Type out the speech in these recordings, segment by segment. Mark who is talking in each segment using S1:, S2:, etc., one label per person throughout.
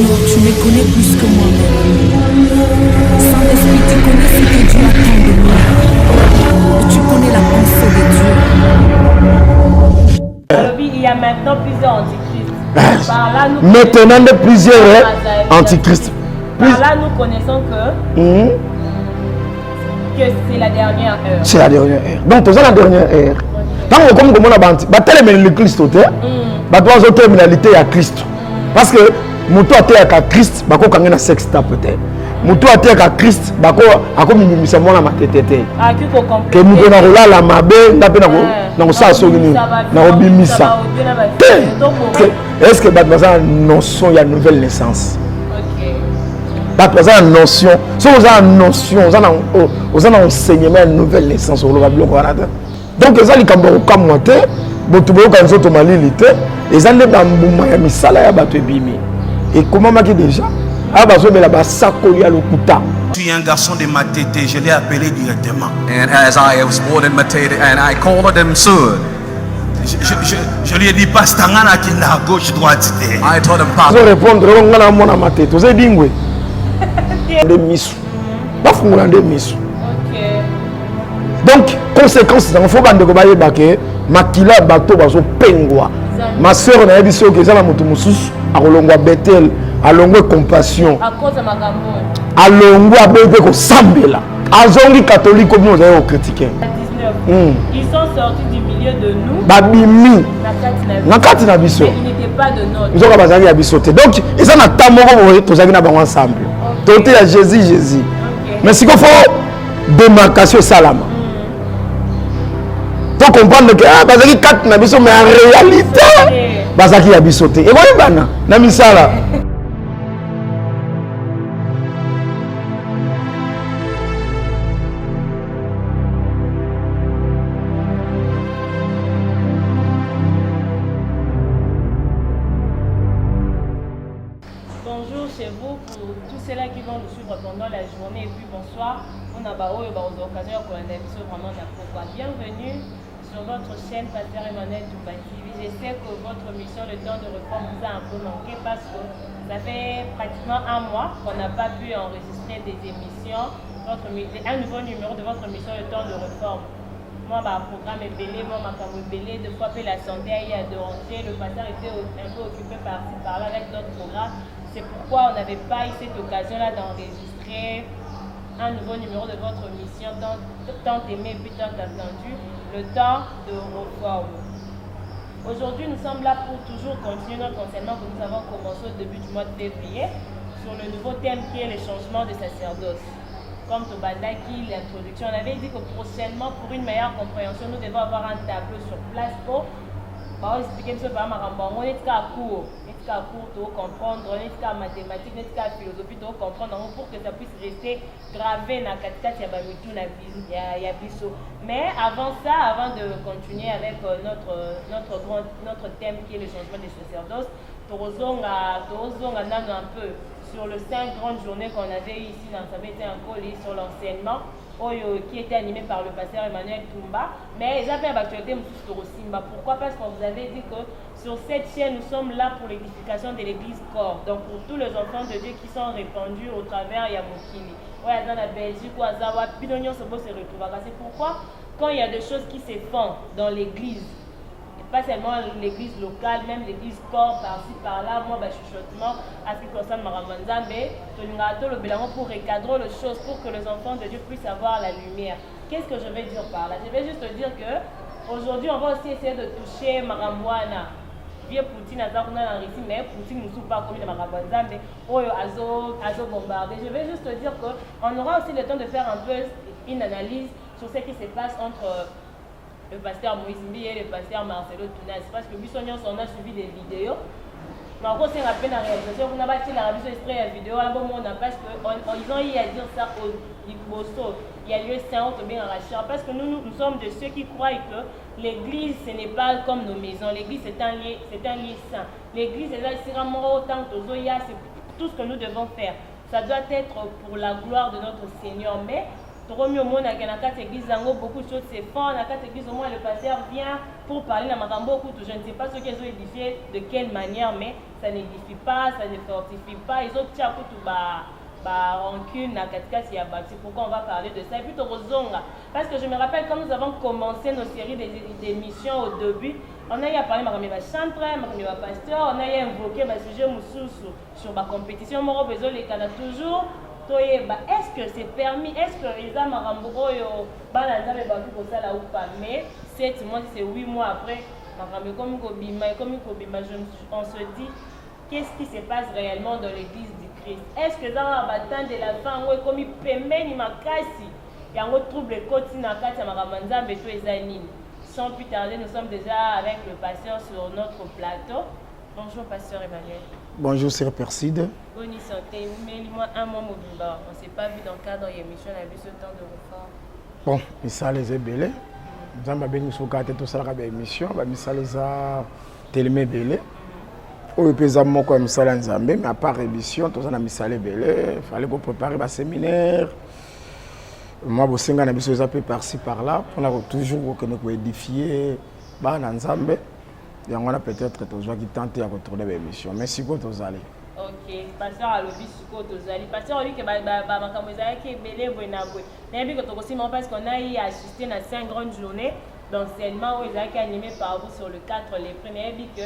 S1: Seigneur, tu me connais plus que moi-même. Saint-Esprit, tu connais ce que Dieu attend de moi. Et tu connais la pensée de Dieu.
S2: Il y a maintenant plusieurs antichrists. Par là, nous
S3: maintenant de plusieurs antichrists.
S2: Par là, nous connaissons que c'est la dernière heure.
S3: C'est la dernière heure. Donc, c'est la dernière heure. Tant que comme on a bâti, le Christ, la terminalité à Christ. Parce que mutu ateyaka Christ bako kangena sexe peut-être. Mutu ateyaka Christ bako akomimisa mwana matete te. Que mutu na rola la mabe ndape na ko sa so nini na obimisa. Est-ce que bat baza notion ya nouvelle naissance? OK. Bat baza notion, so oza notion, oza na enseignement nouvelle naissance au lo wana. Donc ça likambo ka moite, botu bo ka nzoto malili te. Et ça n'est pas un misala ya bato ebimi. Et comment m'a déjà abazo bela ba sakoli ya lokuta.
S4: Tu es un garçon de Matete, je l'ai appelé directement.
S5: And as I was born in Matete and I called him soon.
S4: Je lui ai dit pastangana qui na gauche droite.
S5: I told him papa.
S3: Je répondre ngana mona Matete. Oze dingwe. De misu. Ba fungula de misu.
S2: OK.
S3: Donc conséquence dans faut bande ko baye baké makila bato bazo pengwa. Ma soeur na biso ke zala moto mususu akolongwa Bethel alongwe compassion
S2: à cause de makambo
S3: alongwa bebe ko sambela azongi catholique obi ozaye ko critiquer
S2: 19 ils sont sortis du milieu de nous
S3: babimi na kati na biso
S2: mais ils n'étaient pas de notre
S3: nzoka bazali ya biso te donc eza na tamoko boye tozali na bango ensemble tote ya Jésus mais siko fo démarcation salama pour comprendre que bazaki quatre na biso mais en réalité bazaki ya biso te et voyez bana na misala
S2: bonjour chez vous pour tous ceux-là qui vont nous suivre pendant la journée et puis bonsoir on a l'occasion de connaître vraiment la pourquoi bienvenue sur votre chaîne Pasteur Emmanuel Toumba TV. Je sais que votre mission, le temps de réforme, vous a un peu manqué parce que ça fait pratiquement un mois qu'on n'a pas pu enregistrer des émissions, un nouveau numéro de votre mission, le temps de réforme. Moi, le programme est belé, moi, ma femme est belé, deux fois la santé a dérangé, le pasteur était un peu occupé par-ci, par-là avec d'autres programmes. C'est pourquoi on n'avait pas eu cette occasion-là d'enregistrer un nouveau numéro de votre mission, tant aimé et tant attendu, le temps de réforme. Aujourd'hui, nous sommes là pour toujours continuer notre enseignement que nous avons commencé au début du mois de février sur le nouveau thème qui est le changement de sacerdoce. Comme Tobandaki, l'introduction, on avait dit que prochainement, pour une meilleure compréhension, nous devons avoir un tableau sur place pour expliquer ce que on est à court. Pour comprendre, on est à mathématiques, on est à philosophie, pour comprendre, pour que ça puisse rester gravé dans la catastrophe ya biso. Mais avant ça, avant de continuer avec notre thème qui est le changement des sacerdoces, tozonga un peu sur les 5 grandes journées qu'on avait ici dans un colis sur l'enseignement qui était animé par le pasteur Emmanuel Toumba. Mais ils avaient l'actualité Simba. Pourquoi? Parce qu'on vous avait dit que sur cette chaîne, nous sommes là pour l'édification de l'église corps. Donc pour tous les enfants de Dieu qui sont répandus au travers Yamokili. Ouais, dans la Belgique, ou à Zawa, Pidonio se retrouve. C'est pourquoi quand il y a des choses qui se font dans l'église, pas seulement l'église locale, même l'église corps par-ci par-là, moi je suis chuchotement à ce qui concerne Maramanza, mais pour recadrer les choses, pour que les enfants de Dieu puissent avoir la lumière. Qu'est-ce que je vais dire par là? Je vais juste dire que aujourd'hui on va aussi essayer de toucher Marambouana. Vieux Poutine a dans récit, mais Poutine ne souffre pas comme de Maramanza, mais Azo bombardé. Je vais juste dire qu'on aura aussi le temps de faire un peu une analyse sur ce qui se passe entre le pasteur Moïse Mbi et le pasteur Marcelo Tunas, parce que on a suivi des vidéos. Mais encore, c'est rappelé la réalisation, on a bâti la révision extrait la vidéo, parce qu'ils ont eu à dire ça au Bosso. Il y a lieu saint, on bien arraché. Parce que nous sommes de ceux qui croient que l'église, ce n'est pas comme nos maisons. L'église, c'est un lieu saint. L'église, c'est autant c'est tout ce que nous devons faire. Ça doit être pour la gloire de notre Seigneur. Mais Toromi au monde, à la église, beaucoup de choses c'est fort. La église, au moins, le pasteur vient pour parler de Marambo. Je ne sais pas ce qu'ils ont édifié, de quelle manière, mais ça n'édifie pas, ça ne fortifie pas. Ils ont tout rancune, c'est pourquoi on va parler de ça. Et puis, parce que je me rappelle quand nous avons commencé nos séries d'émissions au début, on a eu à parler de chantre, de pasteur, on a eu à invoquer le sujet sur la compétition. On a besoin de toujours. Est-ce que c'est permis? Est-ce que les hommes ou pas? Mais 7 mois, c'est 8 mois après, on se dit qu'est-ce qui se passe réellement dans l'église du Christ? Est-ce que dans la bataille de la fin, on est comme pemeni makasi, il y a un trouble côté na kati ya maramanza beto ezanini? Sans plus tarder, nous sommes déjà avec le pasteur sur notre plateau. Bonjour pasteur Emmanuel.
S3: Bonjour Sir Perside.
S2: Bonne santé, mais moi un mois mobile, on s'est pas vu dans le cadre de l'émission, on a vu ce temps de reform.
S3: Bon, ça les est belé. Nous avons bien nous cadre tout ça la émission, ça les a tellement belé. Au pesa moko misala nzambe, mais à part émission, tout ça na misala belé, fallait qu'on prépare le séminaire. Moi bosenga na biso zape par-ci par-là, on a toujours que nous édifier ba na nzambe. Et on a peut-être toujours qui tenter à retourner l'émission. Merci beaucoup tous allez.
S2: Ok, pasteur a lobby sur tous allez. Pasteur on dit que makamozaya qui belé bonabwe. Mais bien que tu aussi parce qu'on a y assisté à 5 grandes journées d'enseignement où ils ont animé par vous sur le 4 les premiers bien que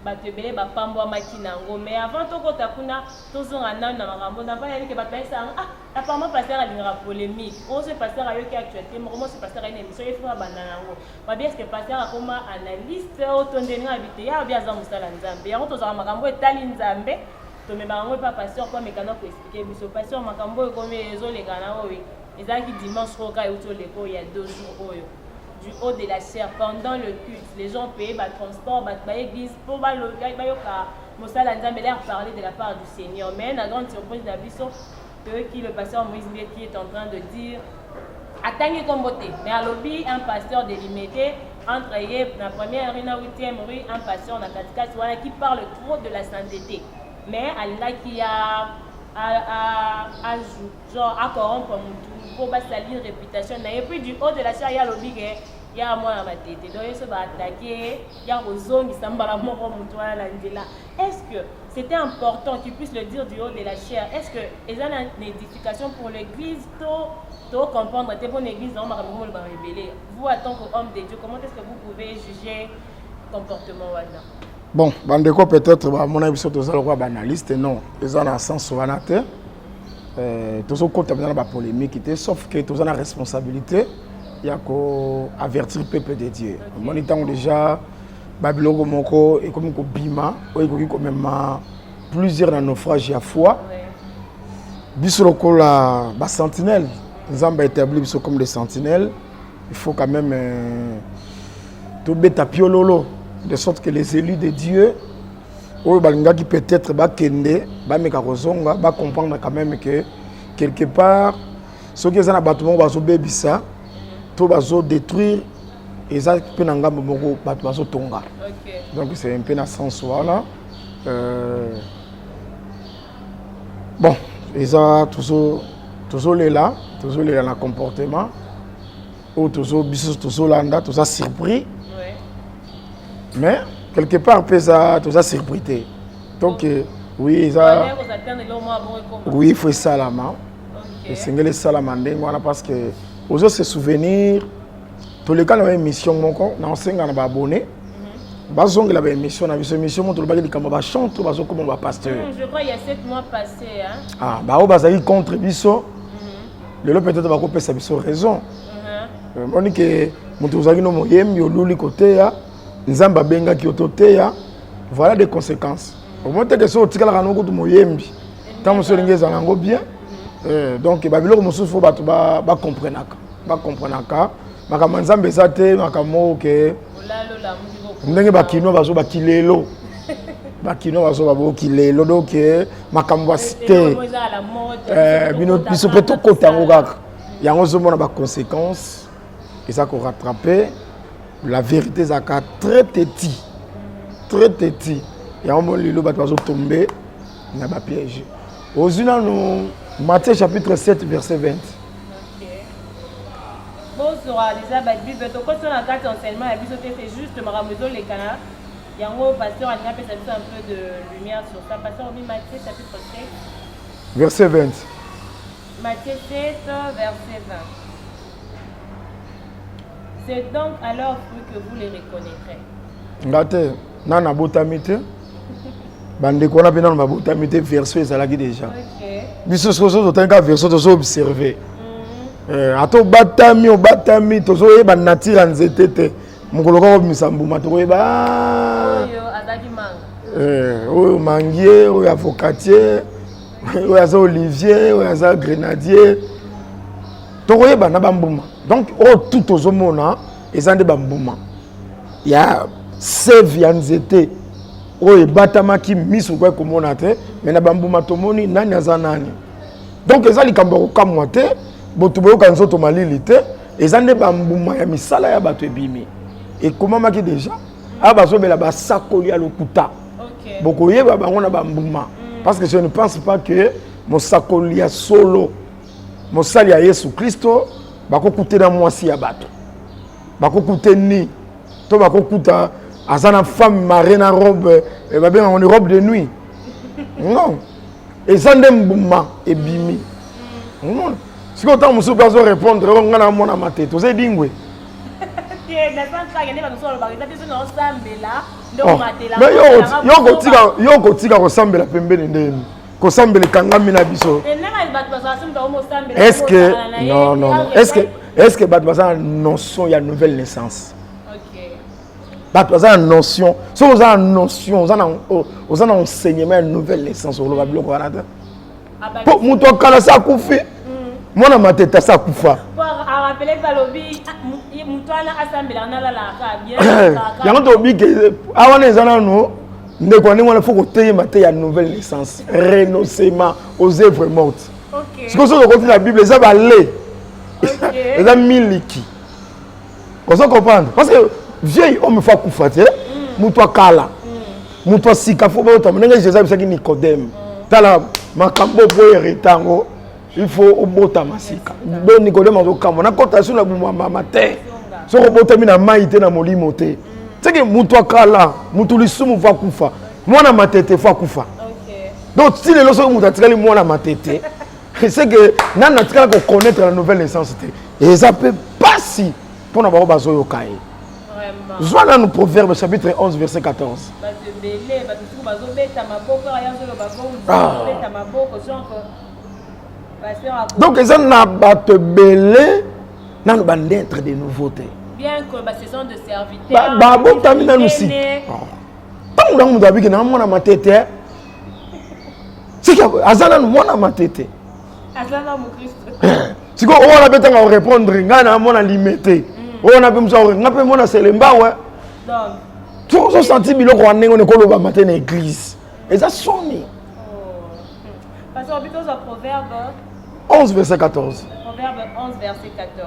S2: batebele ba pambo makinango. Mais avant tout quand kuna toujours en an na makambo na pas que batay ça apparemment pasteur a une polémique. On se pasteur a eu qui actualité, mais comment se pasteur a une émission il faut bananango. Ba bien est-ce que pasteur a comme analyste autondeni habité ya bien za musala nzambe. Ya to za makambo etali nzambe. To me bango pas pasteur comme mécano pour expliquer biso pasteur makambo comme ezo les gana oui. Ezaki dimanche roka uto leko il y a 2 jours oyo. Du haut de la chair pendant le culte, les gens payaient le transport, l'église pour parler de la part du Seigneur. Mais la grande surprise de la vision, que le pasteur Moïse qui est en train de dire atteignez comme beauté. Mais à l'objet, un pasteur délimité entre la première rue et la 8e rue, un pasteur dans la qui parle trop de la sainteté. Mais Allah qui a genre à corrompre pour salir réputation. Et puis du haut de la chair, il y a l'objet. Il y a moi dans ma tête, donc il se va attaquer, il y a aux zones qui s'en la mort Est-ce que c'était important qu'il puisse le dire du haut de la chair? Est-ce que il y a une édification pour l'église? Tu comprendre, tu es bonne église, on va révéler. Vous, en tant qu'homme de Dieu, comment est-ce que vous pouvez juger le comportement?
S3: Bon, bandeko peut-être, mon avis sur tous les analystes, non, ils ont un sens sur la terre. Tous les côtés dans la polémique, sauf que tous ont la responsabilité. Il y a qu'à avertir le peuple de Dieu. Mon étant déjà, Babylone Moko et comme Bima, il y a quand même plusieurs naufrages à foi. Bisoko la sentinelle, nous avons établi comme des sentinelles. Il faut quand même tout bêta piololo, de sorte que les élus de Dieu, qui peut-être va comprendre quand même que quelque part, ceux qui sont dans le bâtiment vont se tout va détruire et ça peut n'engager beaucoup de tonga. Donc c'est un peu dans ce sens là. Bon, ils ont toujours là dans le comportement ou toujours là tout ça surpris. Mais quelque part peut ça tout ça surpris. Donc oui, ça oui, il faut ça là main. Et c'est les salamandés parce que aux autres se souvenir, tous les cas, dans l'émission, dans 5 ans, on va abonner. Bazong la émission, on a vu cette émission, on va dire comment on va chanter, on va comment on va pasteur.
S2: Je crois qu'il y a 7 mois passés.
S3: Ah, bah on va dire contre Bisso. Le lot peut-être va couper sa Bisso raison. On dit que mon touzaki no moyem yo luli côté ya, nzamba benga ki ototé ya. Voilà des conséquences. Au moins que ça otika la kanoko to moyembi. Tant monsieur lingeza nango bien. Donc Babylone mususu faut ba comprendre ka makambo nzambe eza te makambo ke ndenge bakino bazo bakilelo bakino bazo babokilelo donc makambo basite bino biso pe tokota ngo kaka yango zomona ba conséquences et ça qu'on rattraper la vérité ça ka très petit yango lelo bato bazo tomber na ba piège ozina no Matthieu chapitre 7 verset 20.
S2: sera déjà la Bible. Donc, quand on a quatre enseignements, la Bible, c'est juste Maramuzo, les canards. Il y a un pasteur, il y a un peu de lumière sur ça. Pasteur, on dit Matthieu, chapitre 7.
S3: Verset 20.
S2: Matthieu 7, verset 20. C'est donc à leur fruit que vous les reconnaîtrez.
S3: Ngate, nana botamite. Bande qu'on a bien dans ma botamite verset ezalaki déjà.
S2: OK.
S3: Biso soso totanka verset tozo observer. Ato batami o batami tozo yeba nature nzete te. Mukolo ko misambuma to yeba.
S2: Oyo azaki manga.
S3: Oyo mangier, oyo avocatier, oyo aza olivier, oyo aza grenadier. To yeba na bambuma. Donc tout ozomona ezande bambuma. Ya save ya nzete. Oyo batamaki misu kwa komona te, mais na bambuma tomoni nani aza nani. Donc ezali kambo kamwa te, botu boyoka nzoto malili te, ezande bambuma ya misala ya bato ebimi. Et comment maki déjà abazobela basakoli ya lokuta.
S2: OK.
S3: Bokoyeba bango na bambuma. Parce que je ne pense pas que mosakoli ya solo mosali ya Yesu Kristo bakokuta na mwasi ya bato. Bakokuta ni to bakokuta azana femme marée na robe babena on robe de nuit. Non. Ezande mbuma ebimi. Non. Si quand on musu bazo répondre on ngana mona matete. Oze dingwe. Mais yo tika kosambela pembeni ndeni. Kosambela kangami na biso. Est-ce que non. Est-ce que bato baza notion ya nouvelle naissance?
S2: OK.
S3: Bato baza notion. So oza notion, oza na enseignement ya nouvelle naissance au loba biloko wana. Po muto kala sa kufi. Mwana mateta sa kufa.
S2: Pour rappeler Balobi mutwana asambela na la bien.
S3: Yango to bi ke awana ezana no ndeko ndengwana faut koteya mate ya nouvelle naissance, renoncement aux œuvres mortes.
S2: OK.
S3: Ce que so ko la Bible ça va aller.
S2: OK.
S3: Eza miliki. Vous comprenez? Parce que vieil homme fa kufa te, muto akala. Muto sika faut ba otamanga Jésus bisaki Nicodème. Tala makambo boye retango. Il faut obota masika. Don Nicodème azokamba na cotation na bumama matin. So obota mina maite na molimo te. C'est que muto akala, muto lisumu fa kufa. Mwana matete fa kufa.
S2: OK.
S3: Donc si les loso muto atikali mwana matete, c'est que nana atikala ko connaître la nouvelle naissance te. Et ça peut pas si pour na ba bazo yokai.
S2: Vraiment.
S3: Joana nous Proverbe chapitre 11 verset 14. Donc ils ont abattu belé dans le bandêtre des nouveautés.
S2: Bien que ma saison de serviteur.
S3: Bah bon tamina nous si. Tant que nous avons que nous avons matete. C'est que azana nous avons matete.
S2: Azana mon Christ.
S3: Si on a besoin de répondre, ngana mona limité. On a besoin de ngape mona selemba ouais. Donc tu as senti biloko wane on ekolo ba matin na église. Et ça sonne.
S2: Parce que plutôt au Proverbe
S3: 11 verset 14.
S2: Proverbe 11 verset 14.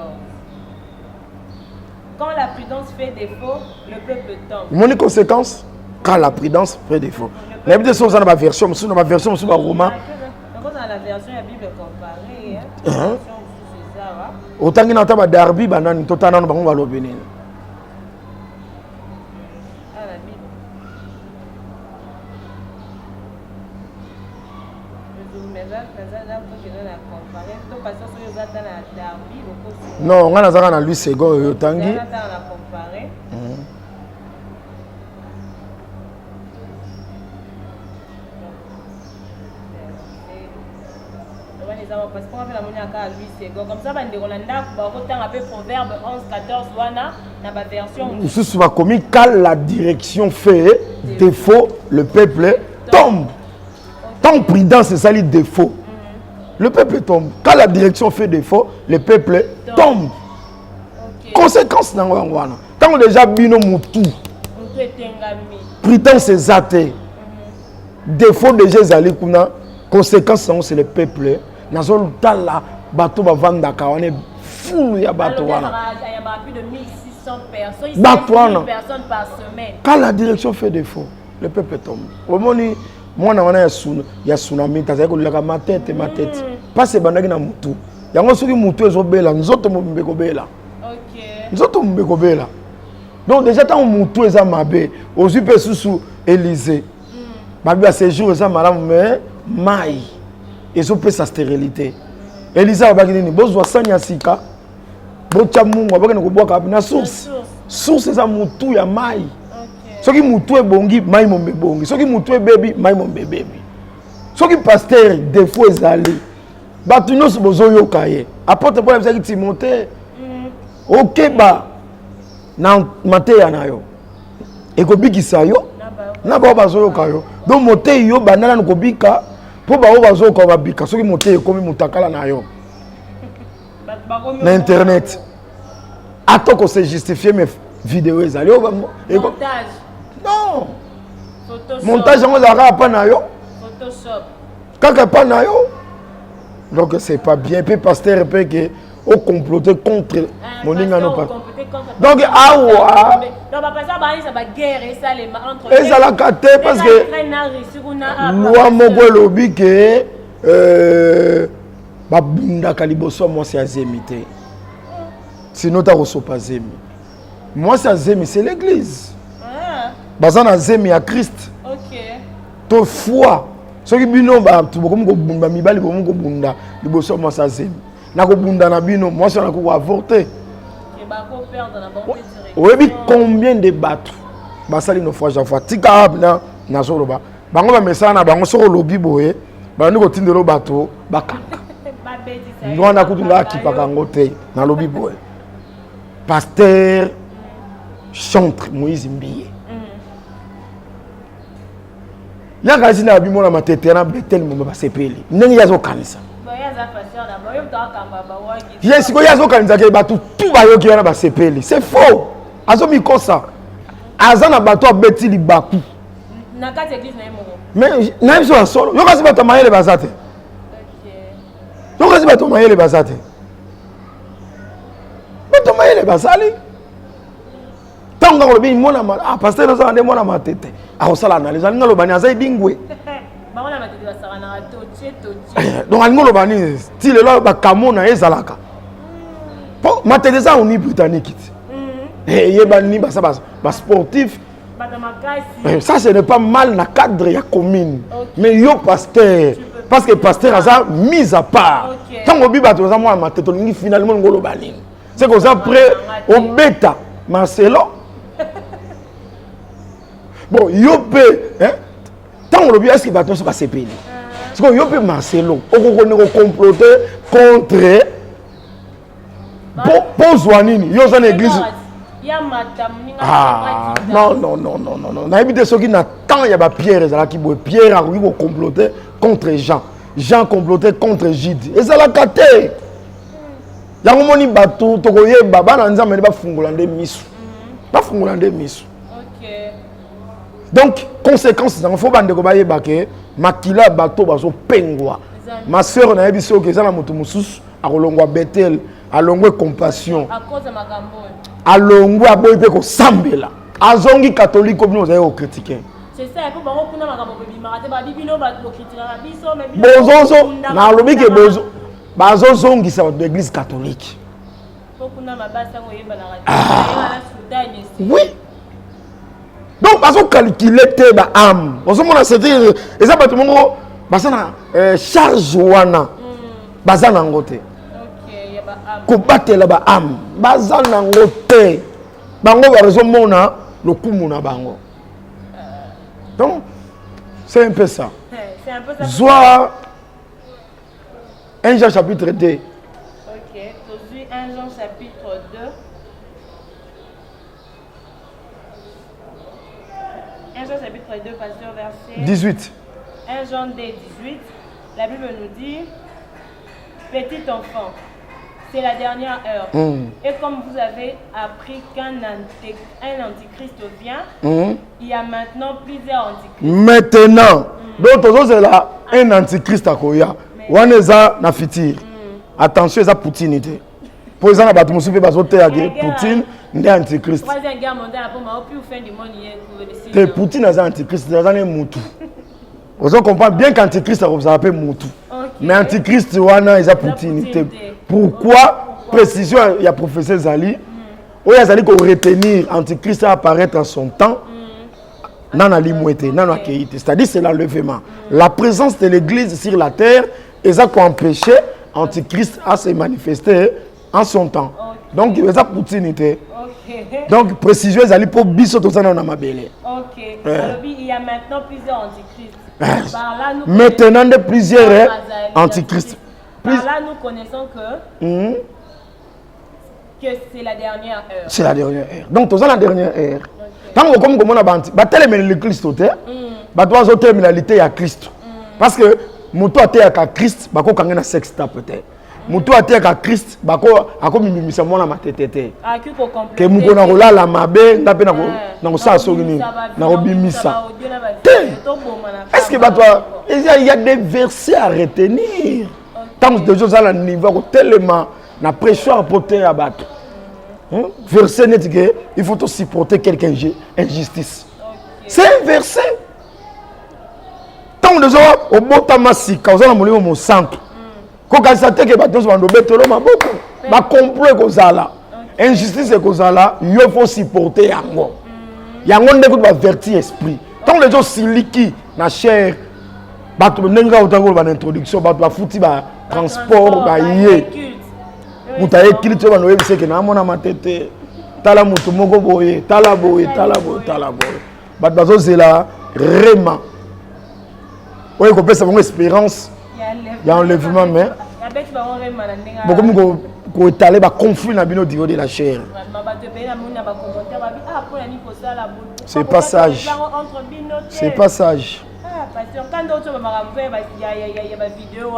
S2: Quand la prudence fait défaut, le peuple tombe.
S3: Mon conséquence quand la prudence fait défaut. La Bible sont dans ma version, sur ma version sur ma roman.
S2: Donc dans la version la Bible comparée hein. C'est ça va.
S3: Autant que dans ta darbi banane totana no bango balobeni.
S2: Ah la Bible.
S3: Non, on a dans lui second tangi.
S2: Comme ça, Proverbe 11, 14, version.
S3: Sous ma commis, quand la direction fait défaut, le peuple tombe. Tant prudence, c'est ça le défaut. Le peuple tombe. Quand la direction fait défaut, le peuple tombe. Okay. Conséquence, tant que déjà bino moutou. Prudence, c'est zate. Défaut de Jésus, conséquence, c'est le peuple. Dans un temps là, bateau va vendre on est fou, il y a bateau.
S2: Il y a plus de 1600 personnes. 1000 personnes par semaine.
S3: Quand la direction fait défaut, le peuple tombe. Au moment où moi, il y a tsunami, il y a ma tête. Pas c'est bandagi na mutu. Il y a un moutou et zobela, nous autres moumbeko bela. Nous autres, on est là. Donc, déjà, quand on est tous les amabés, aux yeux sous Élysée, à ces jours, ils ont mais maï. Ils ont fait sa stérilité. Élysée, il y a besoin de sanyasika. Bochamungu, il y a une source. Source, c'est ça, il y a maï. Ce qui est bongi, maï mon bongi. Ce qui est baby, maï mon baby. Ce qui est pasteur, des fois, ils allaient. Batunos, ils ont eu kaye. Apporte pour les Timothée. Ok, bah. Na mateya na yo ekobikisa yo na ba bazoyoka yo donc mote yo banana nkobika po ba bazoyoka babika soki mote ekomi mutakala na yo na internet atoko se justifier mes vidéos ezali montage non montage yango ezalaka pa na yo Photoshop kaka pa na yo donc c'est pas bien puis pasteur peut que au comploter contre mon ingano pas. Donc awa
S2: donc papa ça va guerre et ça les entre
S3: et ça la caté parce que loi moko lobi que ba bunda kaliboso moi c'est azemité sinon ta reçoit pas zemi moi c'est azemi c'est l'église bazana azemi à Christ OK to foi soki bino ba tu bokomo ko bunda mibali bokomo ko bunda liboso moi c'est azemi na ko bunda na bino moi c'est na ko avorter. Oui, mais combien de bateaux basali no fois fois tika abna na soloba bango ba mesana bango solo lobi boye bango ko tindelo bateau bakanga no na kutunga kipaka ngote na lobi boye pasteur chantre Moïse Mbiye ya kazi na bimona matete na betel mo ba sepeli ndenge yazo kanisa yes, c'est faux. Azo mikosa. Azana bato abeti libaku. Na kati église na yemo. Mais na biso solo. Yo kasi bato mayele bazate. OK. Yo kasi bato mayele bazate. Bato mayele bazali. Tanga ko bi mona ma pasteur zo ande mona matete. A osala analyse alinga lo bani azai bingwe. Donc, on style là, Kamona et Zalaka. Ma télésa on est britannique. Et il y a sportif. Ça, ce n'est pas mal dans le cadre de la commune. Mais il y a pasteur. Parce que le pasteur a mis à part. Quand on dit que on finalement c'est comme ça après au bêta. Marcelo. Bon, il y a tant on est-ce qu'il va se passer pays. Parce que peut Marcelo, on comploter contre pour Zouanini, il y a une église. Ah non. On évité ceux qui n'attendent il y a Pierre qui Pierre a comploter contre Jean. Jean complotait contre Gide. Et ça l'a caté. Il y a un moment bateau, tokoye baba na nzambe ba fungolande misu. Ba fungolande misu. Donc, conséquence, il faut que makila bateau bazo pengwa. Ma soeur na yebiso que ça na moto mususu a kolongwa Bethel, a longwe compassion. À cause de makambo. A longwe aboy pe ko sambela. Azongi catholique comme nous avons critiqué.
S2: C'est ça, il faut bango kuna makambo bi marate ba bibino ba critiquer na biso mais
S3: bozozo na lobi ke bozo bazo zongi sa de l'église catholique.
S2: Faut kuna mabasa ngo yeba na radio.
S3: Oui. Donc, parce qu'on calcule ba âme. On se montre c'est-à-dire et ça pas tout le monde basana charge wana bazana ngote.
S2: OK, ya ba âme.
S3: Ko batela ba âme. Bazana ngote. Bango ba raison mona le kumu na bango. Donc c'est un peu ça.
S2: C'est un peu ça.
S3: Soit 1 Jean chapitre 2.
S2: OK, aujourd'hui 1 Jean chapitre 2. 1 Jean chapitre 2, pasteur, verset
S3: 18.
S2: 1 Jean 2, 18. La Bible nous dit, petit enfant, c'est la dernière heure. Et comme vous avez appris qu'un antichrist vient, il y a maintenant plusieurs antichrists. Maintenant,
S3: d'autres c'est là un antichrist à Koya. Waneza na fitir. Attention, ça Poutine. Pour exemple, battu monsieur fait bazoter à Poutine, n'est antichrist.
S2: Troisième guerre mondiale pour moi, plus fin du monde hier pour
S3: le antichrist, c'est antichrist, c'est un moutou. Vous comprenez bien qu'antichrist ça s'appelle moutou. Mais antichrist wana ils a Poutine. Pourquoi? précision il y a professeur Zali où il y a Zali qu'on retenir antichrist à apparaître en son temps nana limouete nana accueilli c'est-à-dire c'est l'enlèvement la présence de l'église sur la terre et ça pour empêcher antichrist à se manifester en son temps donc il y a opportunité donc précision Zali pour biso tout ça dans ma belle
S2: OK il y a maintenant plusieurs antichrists par là nous
S3: maintenant de plusieurs antichrists
S2: par là nous connaissons que c'est la dernière heure. C'est la dernière heure.
S3: Donc, tu as la dernière heure. Tant que comme on a bâti, le Christ, tu as terminalité à Christ. Parce que, muto a été à Christ, bako kangena sexe peut-être. Muto a été à Christ, bako ako mimisa mona matetete.
S2: Ah, qui ko compléter.
S3: Que muko na rola la mabe, na pe na ko sa sogini, na ko bimisa. Est-ce que il y a des versets à retenir? Tant que déjà à niveau tellement na pression à porter à battre. Verset net que il faut aussi supporter quelqu'un injustice. C'est un verset. Tant déjà au botamasi quand on a mon mon centre. Quand ça te que bateau va ndobe tolo maboko. Ba complot kozala. Injustice kozala, il faut supporter yango. Yango ndeko ba verti esprit. Tant les gens siliki na chair bato nenga utango ba introduction bato ba futi ba transport ba yé. Mutaye kilito ba noyebi seke na mona matete tala mutu moko boye tala boye bat bazo zela rema oye ko pesa bongo espérance ya enlèvement mais beaucoup ko étaler ba conflit na bino dio de la chair c'est passage c'est passage
S2: parce que quand d'autres va ba vidéo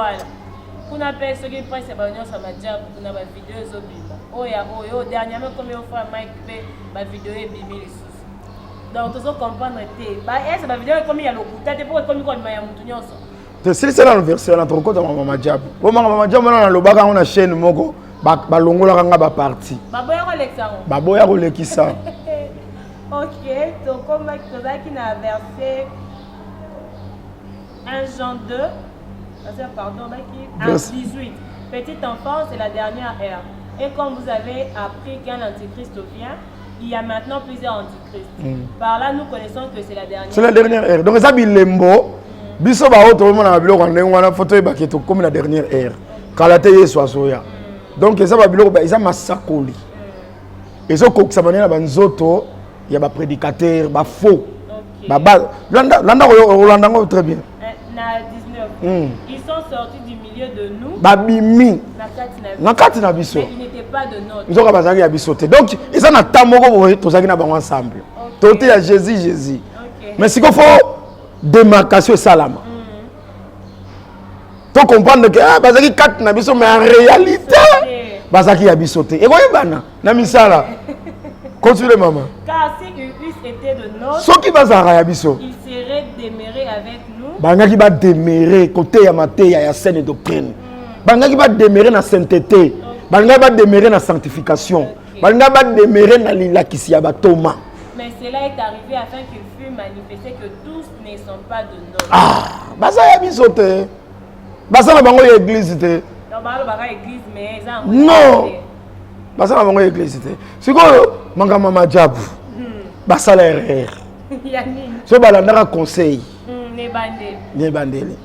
S2: kuna pesa qui presse ba nyo sa madia kuna ba vidéo zo bima oyo dernièrement comme on fait mic pe ba vidéo e bimi lisusu donc tu zo comprendre te ba esa ba vidéo comme ya lokuta te pour comme ko maya mutu nyonso
S3: te si c'est là le verset na trop kota mama diab bo mama diab na lobaka on a chaîne moko ba longola kanga ba parti
S2: ba boya ko leksango
S3: ba boya ko lekisa
S2: OK donc comme qui na verset 1 Jean 2 pardon, 18. Petit enfant, c'est la dernière ère. Et comme vous avez appris qu'un antichrist vient, il y a maintenant plusieurs antichrists. Par là, nous connaissons que c'est la dernière ère.
S3: C'est la dernière ère. Donc, ça, bilembo. Biso ba auto mo na biloko ndenge wana photo e baketo comme la dernière ère. Kala te yeso asoya. Donc, ça ba biloko ba isa masakoli. Ezo ko kusabana na banzoto ya ba prédicateur ba faux. Ba landa Rolanda très bien.
S2: Na 19. Ils sont sortis du milieu de nous.
S3: Babimi. Nakati na biso.
S2: Mais ils n'étaient pas de notre.
S3: Ils ont bazaki ya biso te. Donc, ils sont na tamoko boye tozaki na bango ensemble. Toté ya Jésus. Mais si qu'on faut démarcation salama. Tu comprendre que bazaki kat na biso mais en réalité bazaki ya biso te. Et koyebana na misala. Continue maman.
S2: Car si ils eussent été de notre,
S3: soki bazara ya biso,
S2: ils seraient demeurés avec nous.
S3: Bangaki ba demeurer côté ya mateya ya saine doctrine. Bangaki ba demeurer na sainteté. Bangaki ba demeurer na sanctification. Bangaki ba demeurer na lilakisi ya batoma.
S2: Mais cela est arrivé afin qu'il fût manifesté que tous ne sont pas de notre.
S3: Ah, baza ya biso te. Baza na bango ya église te.
S2: Non, ba ba église mais ça.
S3: Non. Baza na bango ya église te. Sikoyo manga mama diabu. Basala erreur.
S2: Yani.
S3: So balandaka conseil. Ne bandeli.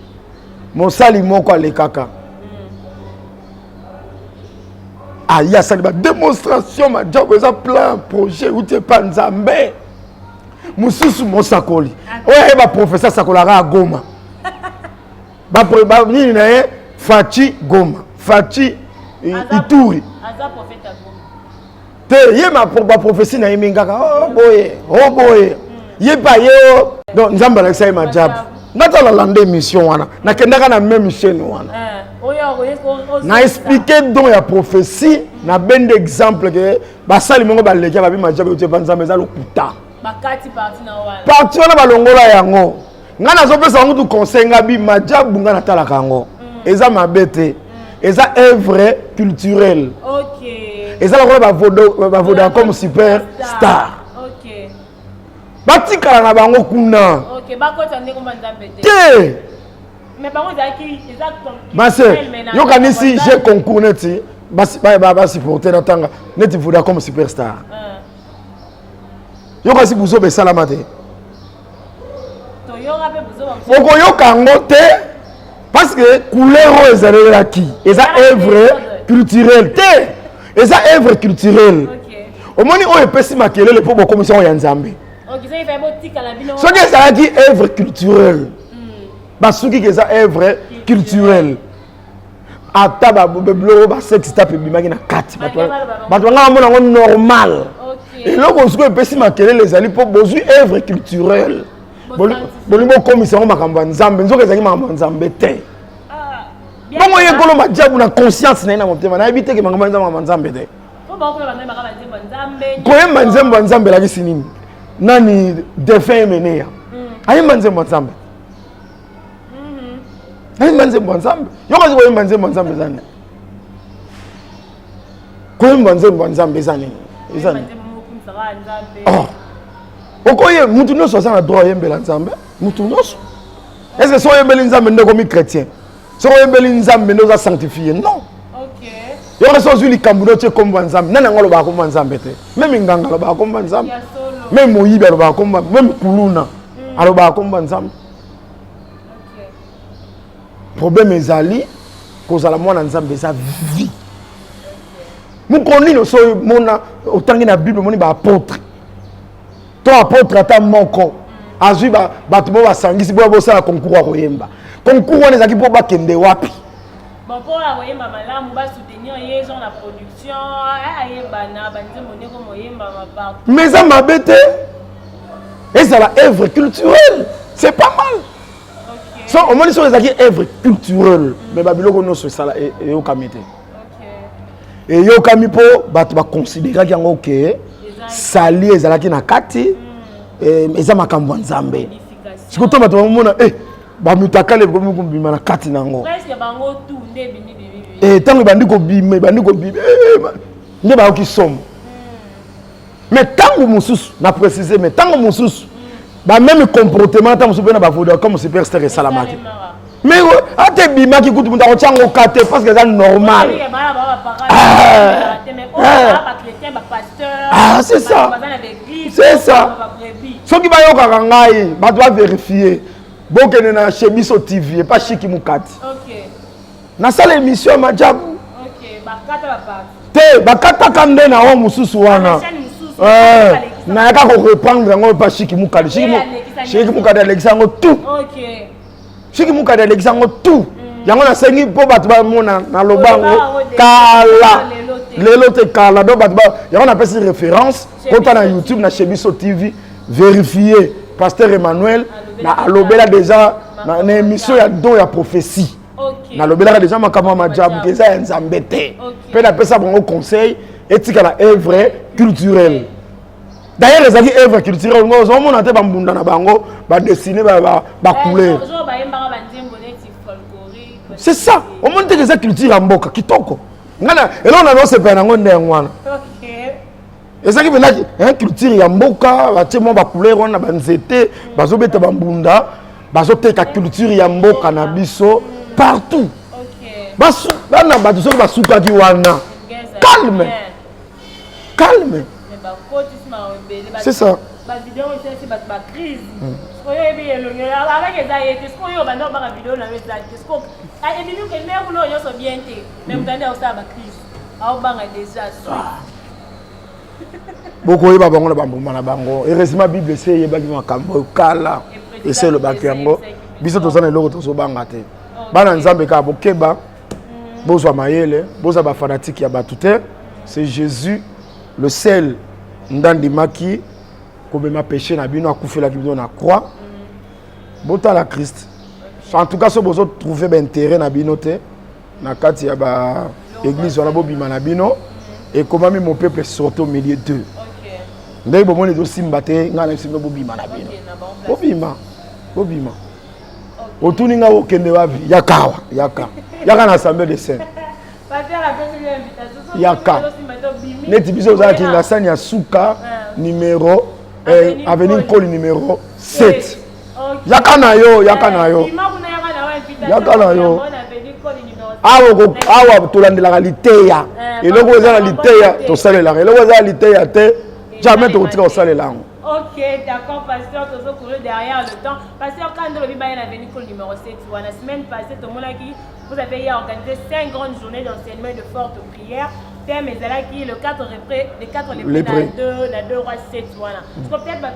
S3: Mosali moko alekaka. Ah, il y a ça ba démonstration ma diabu ça plan projet ou te pas nzambe. Mususu mosakoli. Oya ba professeur sakolaka Goma. Ba nini na ye Fachi Goma. Fachi Ituri.
S2: Aza prophète Goma.
S3: Te ye ma prophétie na yemingaka oh boye ye pa ye donc nzamba la sai ma job ngata la lande mission wana na kendaka na même chaîne wana na expliquer donc ya prophétie na ben d'exemple que ba sali mongo ba lekia ba bi ma job te banza meza lokuta
S2: bakati parti na wana
S3: parti wana ba longola yango ngana zo pesa ngutu conseil ngabi ma job ngana tala kango eza mabete eza œuvre culturelle.
S2: OK.
S3: Et ça la voda comme superstar.
S2: OK.
S3: Batika na bango kuna.
S2: OK, bakota ndeko manzambe te.
S3: Te.
S2: Mais bango zaki exactement.
S3: Ma sœur, yo kanisi j'ai concours neti. supporter na tanga neti voda comme superstar yo kasi buzo be salamate
S2: to yo rabe buzo
S3: boko yo kangote parce que couleur ezalera ki eza œuvre culturelle te eza œuvre culturelle omoni oyo epesi makelele po bo commission ya Nzambe soki ezalaki œuvre culturelle basuki ke eza œuvre culturelle ata bablo basexe tape bimaki na kati bato banga mona ngo normal eloko osuki epesi makelele ezali po bozwi œuvre culturelle bolingo komisa ngo makambo ya Nzambe nzoka ezalaki makambo ya Nzambe te bongo ye kolo majabu na conscience na ye na motema nayebi teke makambo ya Nzambe te koyemba nzembo ya Nzambe elakisi nini nani defin emeneya ayemba nzembo ya Nzambe ayemba nzembo ya Nzambe yo kasi koyemba nzembo ya Nzambe eza nini koyemba nzembo ya Nzambe eza nini okoye mutu nyonso aza na droit oyembela Nzambe mutu nyonso est ce que so oyembeli Nzambe nde okomi chrétien so oyembeli Nzambe nde oza sanctifié non yo kasi ozwi likambo nde otie kombo ya Nzambe nani yango alobaka kombo ya Nzambe te meme nganga alobaka kombo ya Nzambe meme moyibi alobaka kombo meme kuluna alobaka kombo ya Nzambe problème ezali kozala mwana Nzambe eza vie mukonino so mona otangi na Bible moni ba apôtre to apôtre ata moko azwi bato bo basangisi bo bosala concours ya koyemba concours wana ezaki po bakende wapi
S2: bon pour la koyemba malamu ba soutenir ye genre la production ayeba na banzembo ndeko moyemba mapartout
S3: mais ça mabete et ça la œuvre culturelle c'est pas mal so au moins sur ezaki œuvre culturelle mais babiloko no so sala et au kamite et yo kami po bato ba considérer yango ke sali ezalaki na kati eza makambo ya Nzambe sikoto bato bamona bamutakale bima na kati nango
S2: presque bango tout nde bimi
S3: tango bandi ko bima nde ba ki somme mais tango mususu na préciser mais tango mususu ba même comportement tango mususu na ba voda comme superstar et salamaki mais ate bima ki kutu mutako chango kate parce que c'est normal c'est ça c'est ça soki ba yoka ngai ba doit vérifier bokene na Chebiso TV et pas Chiki Mukati na sala émission majabu te bakata kande na o mususu wana na yaka ko reprendre yango pas Chiki Mukati Chiki Mukati Alexandre tout Chiki Mukati Alexandre tout yango na sengi po bato ba mona na lobango kala lelo te kala do bato ba yango na pesi référence kota na YouTube na Chebiso TV vérifier pasteur Emmanuel na alobela déjà na émission ya don ya prophétie na alobela déjà makambo majabu ke za Nzambe te pe na pesa bongo conseil etika la œuvre culturelle d'ailleurs les aki œuvre culturelle ngo zo mona te bambunda na bango ba dessiner ba couleur c'est ça au monde que ça culture ya mboka kitoko ngana elona no se pena ngo nde ngwana ezaki benaki culture ya mboka batie mo ba couleur wana ba nzete bazobeta bambunda bazoteka culture ya mboka na biso partout basu bana bato soki basukaki wana calme c'est ça
S2: ba vidéo c'est ba crise oyo ebi elonyo avec eza yete sko yo banda ba vidéo na weza sko ebi ñu ke mer no yo so bien te mais mutande au sa ba crise au banga déjà
S3: boko yeba bango na bambuma na bango heureusement Bible c'est yebaki makambo kala et c'est le bakiango biso tozana eloko tozobanga te bana Nzambe ka bokeba bozwa mayele bozwa ba fanatique ya batute c'est Jésus le seul ndandimaki kobema péché na bino akufela ki bino na croix bota la Christ en tout cas so bozo trouver ba intérêt na bino te na kati ya ba église wana bobima na bino et comment même mon peuple sortait au milieu d'eux ndai bo moni do simba te ngana simba bobima na bino bobima otuninga okende wapi yaka na assemblée de saints yaka neti biso za kinga sani ya suka numéro avenue Nkoli numéro 7 yaka na yo awa tolandelaka liteya eloko eza na liteya tosalelaka eloko eza na liteya te jamais tokotika kosalela yango.
S2: Ok, d'accord, pasteur, tout ça courir derrière le temps. Pasteur, quand le Bible est venu pour le numéro 7, la semaine passée, tout le monde a dit, vous avez organisé 5 grandes journées d'enseignement et de fortes prières. Thème est là qui le 4 les la 2 rois 7 voilà. Parce que peut-être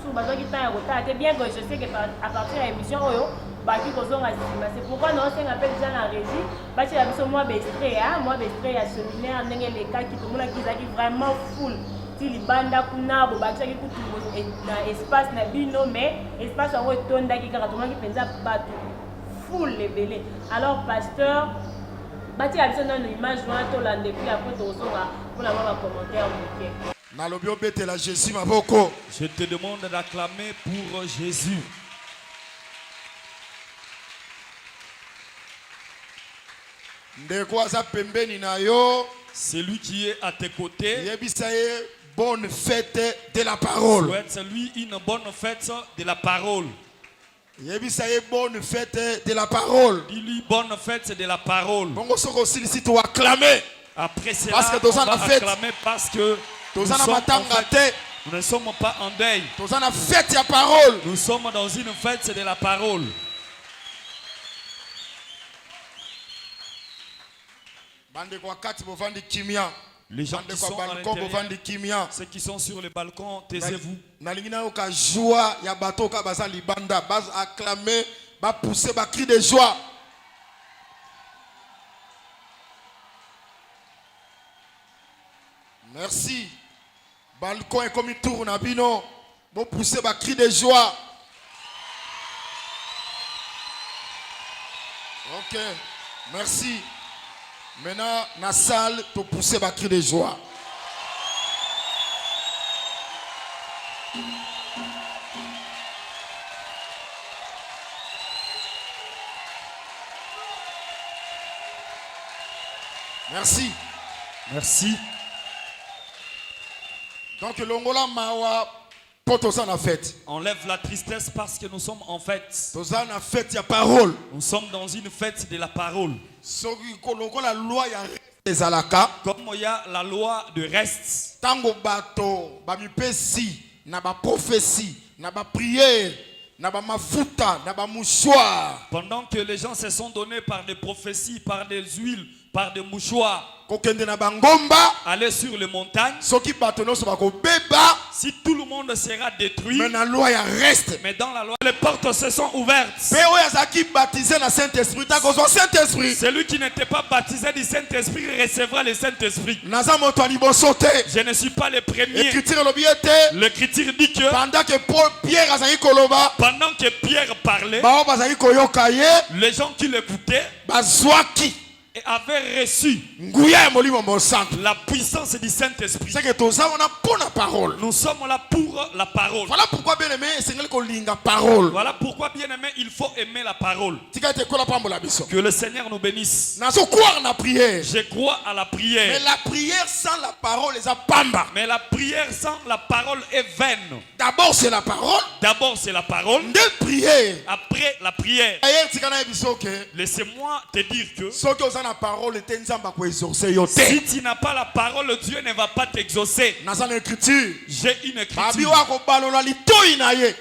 S2: sous bazo qui temps retard, c'est bien que je sais que à partir de l'émission oyo, baki kozonga sima. C'est pourquoi nous on appelle déjà la régie, baki la biso moi bestré à séminaire ndenge les cas qui tout le monde qui vraiment full. Si les bandes kuna bo baki qui kutu na espace na bino mais espace en tonda qui karato qui penza bato full les belé. Alors pasteur Bati a besoin d'une image jointe au lundi puis après tu ressors pour la voir commentaire.
S6: Je te demande d'acclamer pour Jésus. Celui qui est à tes côtés.
S4: Bonne fête de la parole.
S6: Souhaite lui une bonne fête de la parole.
S4: Bonne fête de la parole.
S6: Dis-lui bonne fête de la parole. Après cela,
S4: parce que
S6: on va acclamer parce que nous ne sommes pas en deuil. Nous sommes dans une fête de la parole. Les gens qui sont à l'intérieur, ceux qui sont sur le balcon, taisez-vous.
S4: Cri de joie. Merci. Balcon est comme il tourne à Bino. Bon pousser ma cri de joie. Ok. Merci. Maintenant, dans la salle, tu pousser ma cri de joie. Merci.
S6: Merci.
S4: Donc, l'ongola mawa potosa na fête.
S6: On lève la tristesse parce que nous sommes en fête.
S4: Tosa na fête ya parole.
S6: Nous sommes dans une fête de la parole.
S4: La loi ya ezalaka.
S6: Comme il y a la loi de reste.
S4: Tango bato ba mipesi na ba prophétie na ba prière na ba mafuta na ba mouchoir.
S6: Pendant que les gens se sont donnés par des prophéties, par des huiles, par des mouchoirs.
S4: Aller
S6: sur les montagnes. Si tout le monde sera détruit.
S4: Mais dans la loi reste.
S6: Mais dans la loi, les portes se sont ouvertes. Celui qui n'était pas baptisé du Saint-Esprit recevra le Saint-Esprit. Je ne suis pas le premier. L'Écriture dit que pendant que Pierre parlait, les gens qui l'écoutaient avait reçu la puissance du Saint-Esprit. Nous sommes là pour la parole.
S4: Voilà pourquoi bien aimé,
S6: il faut aimer la parole. Que le Seigneur nous bénisse. Je crois à la prière.
S4: Mais la prière sans la parole est
S6: Mais la prière sans la parole est vaine.
S4: D'abord c'est la parole.
S6: Après la prière. Laissez-moi te dire que si tu n'as pas la parole, Dieu ne va pas t'exaucer. J'ai une écriture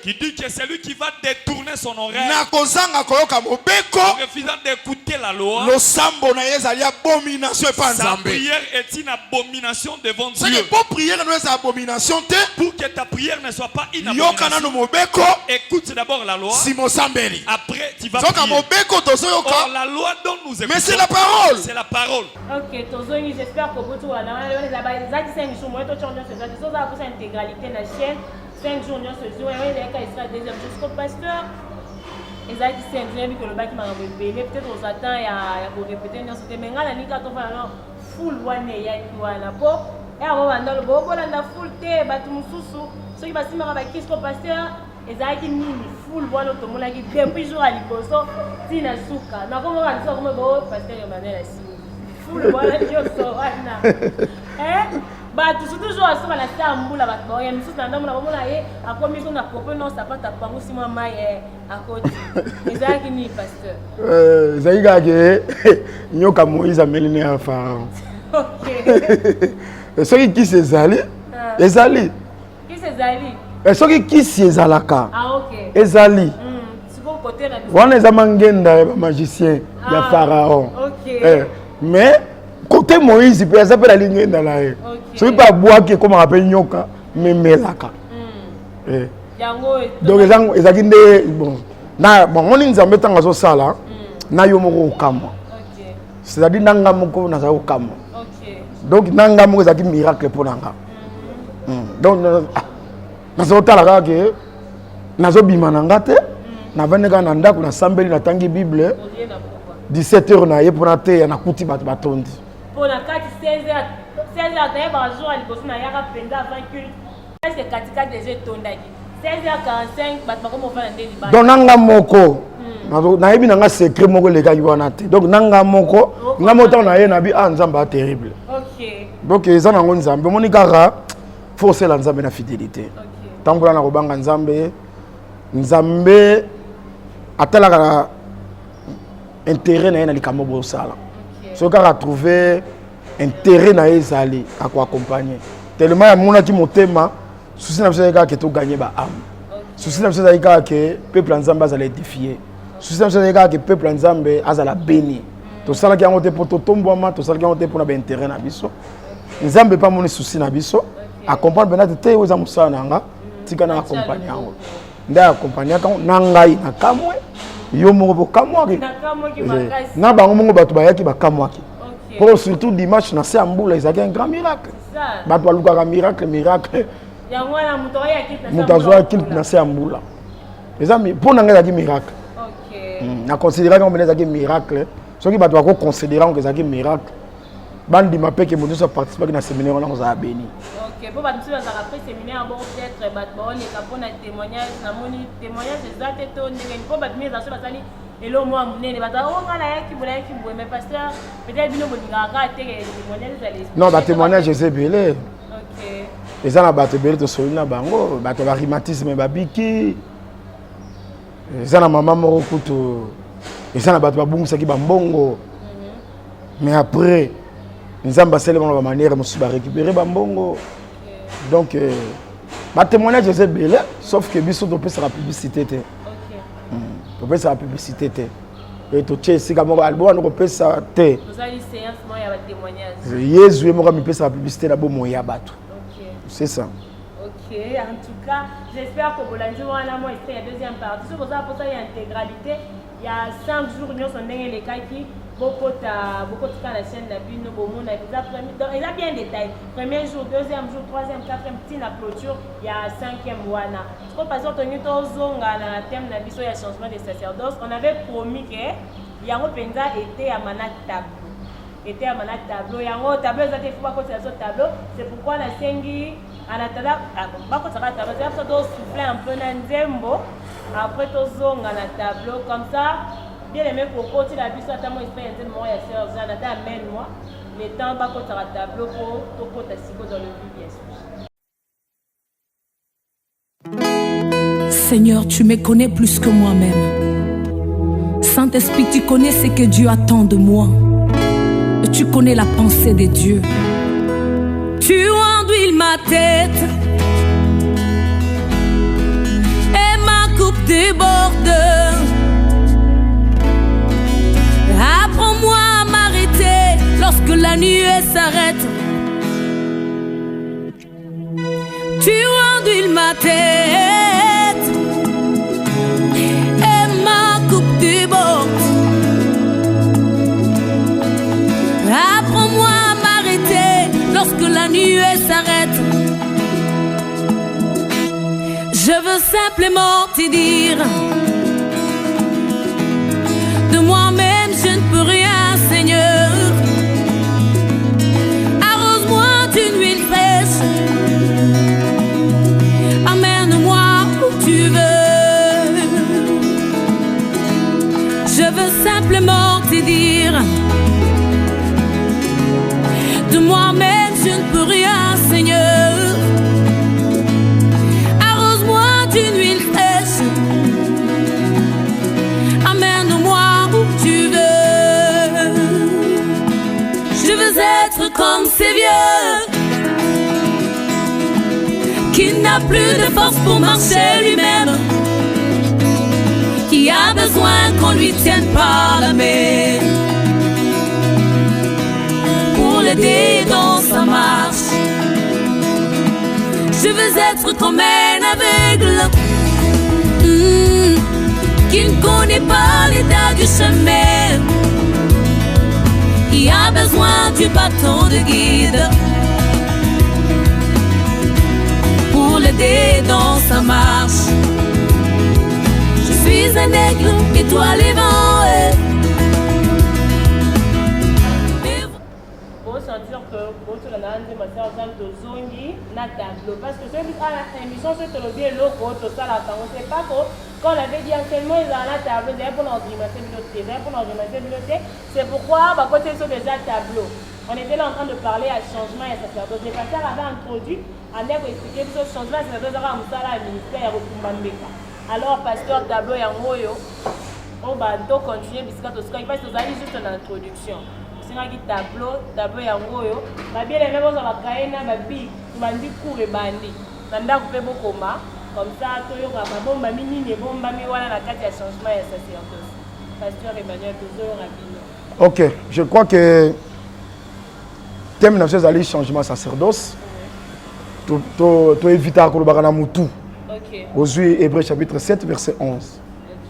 S6: qui dit que c'est lui qui va détourner son oreille en refusant d'écouter la loi. Sa prière est une abomination devant Dieu. Pour que ta prière ne soit pas une abomination, écoute d'abord la loi. Après tu vas prier. Or, la loi dont nous écoutons,
S4: mais c'est la parole.
S6: C'est la parole.
S2: Ok, j'espère que vous avez intégralité de la chaîne. 5 jours, ce jour, et il sera deuxième jour. Parce que pasteur, ils ont dit 5 jours, que le bac m'a révélé. Peut-être on s'attend à répéter. Mais quand on a full one, il y a une peau. Et avant, on a full thé, ceux qui passent par qui sont pasteur. Ezaki nini full bono to mona ki depuis jour à liboso tina suka na komo ba nso komo bo pasteur Emmanuel asi full bono yo so wana Bah toujours à ce la tamboula ba ba ya misu na ndamu na bomona ye akomi ko na popo non sapata pango si moi mai à côté. Ezaki ni pasteur.
S3: Zaïga ke nyoka Moïse amelini ya Pharaon. OK. Soki qui c'est Zali? Ezali.
S2: Qui c'est Zali?
S3: Soki qui c'est Ezalaka?
S2: Ah OK.
S3: Ezali.
S2: Siko côté na.
S3: Wana eza mangenda magicien ya Pharaon.
S2: OK.
S3: Mais côté Moïse peut ça peut la ligne dans la haie. Celui pas boire qui comme on appelle nyoka mais melaka.
S2: Yango
S3: donc les akinde bon na bon on nzambe tanga so sala na yo moko kama. OK. C'est-à-dire nanga moko na za kama. OK. Donc nanga moko ezaki miracle pour nanga. Donc na zo tala ka ke na zo bima nanga te na veneka na ndako na sambeli na tangi Bible 17h na ye pour na te na kuti batondi.
S2: Pour la 16h d'ailleurs par jour à l'époque na yaka penda avant culte est-ce que katika déjà tondaki 16h45 bat comme on fait ndeli ba
S3: donc nanga moko na yebi nanga secret moko le kaki wana te donc nanga moko nga mota na ye na bi nzamba terrible. OK. Donc eza nango nzambe moni kaka forcer la nzambe na fidélité. OK. Tambola na kobanga nzambe atalaka intérêt na ye na likambo bo sala. Ce qu'on a trouvé intérêt na ezali à quoi accompagner tellement ya mona ki motema souci na biso ka ke to gagner ba âme souci na biso ka ke peuple nzambe azala édifier souci na biso ka ke peuple nzambe azala béni to sala ki yango te poto tombwama to sala ki yango te pona ba intérêt na biso nzambe pa moni souci na biso accompagner benate te oza musala nanga tika na accompagner yango nda accompagner ka na ngai na kamwe yo moko bokamwaki na bango mongo bato bayaki bakamwaki pour surtout dimanche na se ambula ezaki un grand miracle bato balukaka miracle moto azwaki na se ambula eza mpo na ngai ezaki miracle na considéraki yango mbene ezaki miracle soki bato bakoconsidéra yango ezaki miracle bandima mpe ke moto nyonso aparticipaki na séminaire wana kozala béni.
S2: OK, pour battre sur la séminaire bon peut-être battre les capons na témoignage na moni témoignage exact to ndenge pour battre mes asso basali elo moi munene battre o ngala yaki boye mais pasteur peut-être bino bolinga ka te témoignage za les
S3: non ba témoignage c'est belé.
S2: OK.
S3: Eza na bato belé to solina bango bato ba rhumatisme ba biki eza na mama moko kutu eza na bato ba bungisa ki ba mbongo mais après nzamba sele ba manière musu ba récupérer ba mbongo. Donc, ma témoignage c'est belé, sauf que biso to pesa la publicité. OK. To pesa la publicité. Et to tche si kamoko albo no pesa te.
S2: Vous allez séance moi ya ba témoignage.
S3: Yesu mo mi pesa la publicité na bo mo ya bato. OK. C'est ça.
S2: OK, en tout cas, j'espère que vous l'avez wana moi il y a deuxième partie. Sur ça pour ça il y a intégralité, il y a 5 jours nous sont ndenge les cas qui beaucoup de la chaîne la vie nous bon il a bien détaillé premier jour deuxième jour troisième quatrième petit la clôture il y a cinquième wana ce qu'on passe au tenu tozonga na thème na biso ya changement de sacerdoce on avait promis que yango penza était à mana tableau yango tableau ça te faut pas côté sur tableau c'est pourquoi la sengi anatala ba côté tableau ça doit souffler un peu na nzembo après tozonga na tableau comme ça. Bien aimé pour côté la biso atamo espère de moi et sœur Jeanne amène moi le temps ba ko tara tableau pour ko ta siko dans le but bien sûr.
S1: Seigneur, tu me connais plus que moi-même. Saint-Esprit, tu connais ce que Dieu attend de moi. Tu connais la pensée de Dieu. Tu enduis ma tête et ma coupe déborde. Apprends-moi à m'arrêter lorsque la nuée s'arrête. Tu enduis ma tête et ma coupe déborde. Apprends-moi à m'arrêter lorsque la nuée s'arrête. Je veux simplement te dire, de moi-même je ne peux rien, Seigneur. Arrose-moi d'une huile fraîche, amène-moi où tu veux. Je veux simplement te dire, de moi-même je ne peux rien, Seigneur. qui n'a plus de force pour marcher lui-même, qui a besoin qu'on lui tienne par la main pour l'aider dans sa marche. Je veux être comme un aveugle qui ne connaît pas l'état du chemin, qui a besoin du bâton de guide pour l'aider dans sa marche. Je suis un aigle étoilé vent.
S2: Faut sentir que votre langue ma sœur dans le zongi na tableau parce que c'est une émission sur le bien loco tout ça là on sait pas quand on avait dit anciennement ils ont un tableau c'est pour l'enrimasser bibliothèque c'est pourquoi bah côté sur déjà tableau on était là en train de parler à changement et sacerdoce. Le pasteur avait introduit en expliquer ce changement et sacerdoce à Moussala ministère au Kumbambeka. Alors pasteur tableau et en moyo on va donc continuer puisque tout ce qu'il passe aux amis juste une introduction. Sinaki tableau et en moyo ma bien les mêmes choses à Kaina ma big bandi court et bandi nanda couper beaucoup comme ça tout yo ba bomba minini bomba mi wala na kati ya changement et sacerdoce. Pasteur Emmanuel toujours rapide.
S3: OK, je crois que thème na ces changement sacerdoce. To éviter à kolobana mutu.
S2: OK.
S3: Aux Hébreux chapitre 7 verset 11.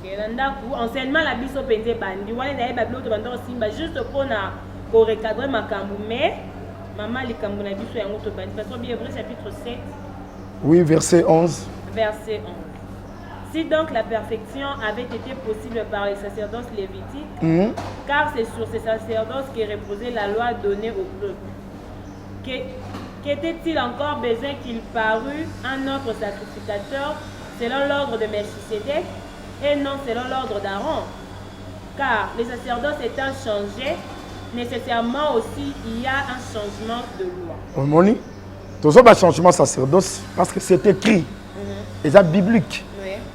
S2: OK. Nandaku enseignement la biso penze bandi wala na bablo to bando simba juste pour na pour recadrer makambu mais maman likambu na biso yango to bandi parce que Hébreux chapitre 7.
S3: Oui, verset 11.
S2: Verset 11. Si donc la perfection avait été possible par les sacerdoces lévitiques, car c'est sur ces sacerdoces qu'est reposée la loi donnée au peuple, qu'était-il encore besoin qu'il parût un autre sacrificateur selon l'ordre de Melchisédek et non selon l'ordre d'Aaron? Car les sacerdoces étant changés, nécessairement aussi il y a un changement de loi.
S3: Moni, tout ça, changement sacerdoce, parce que c'est écrit, et c'est biblique.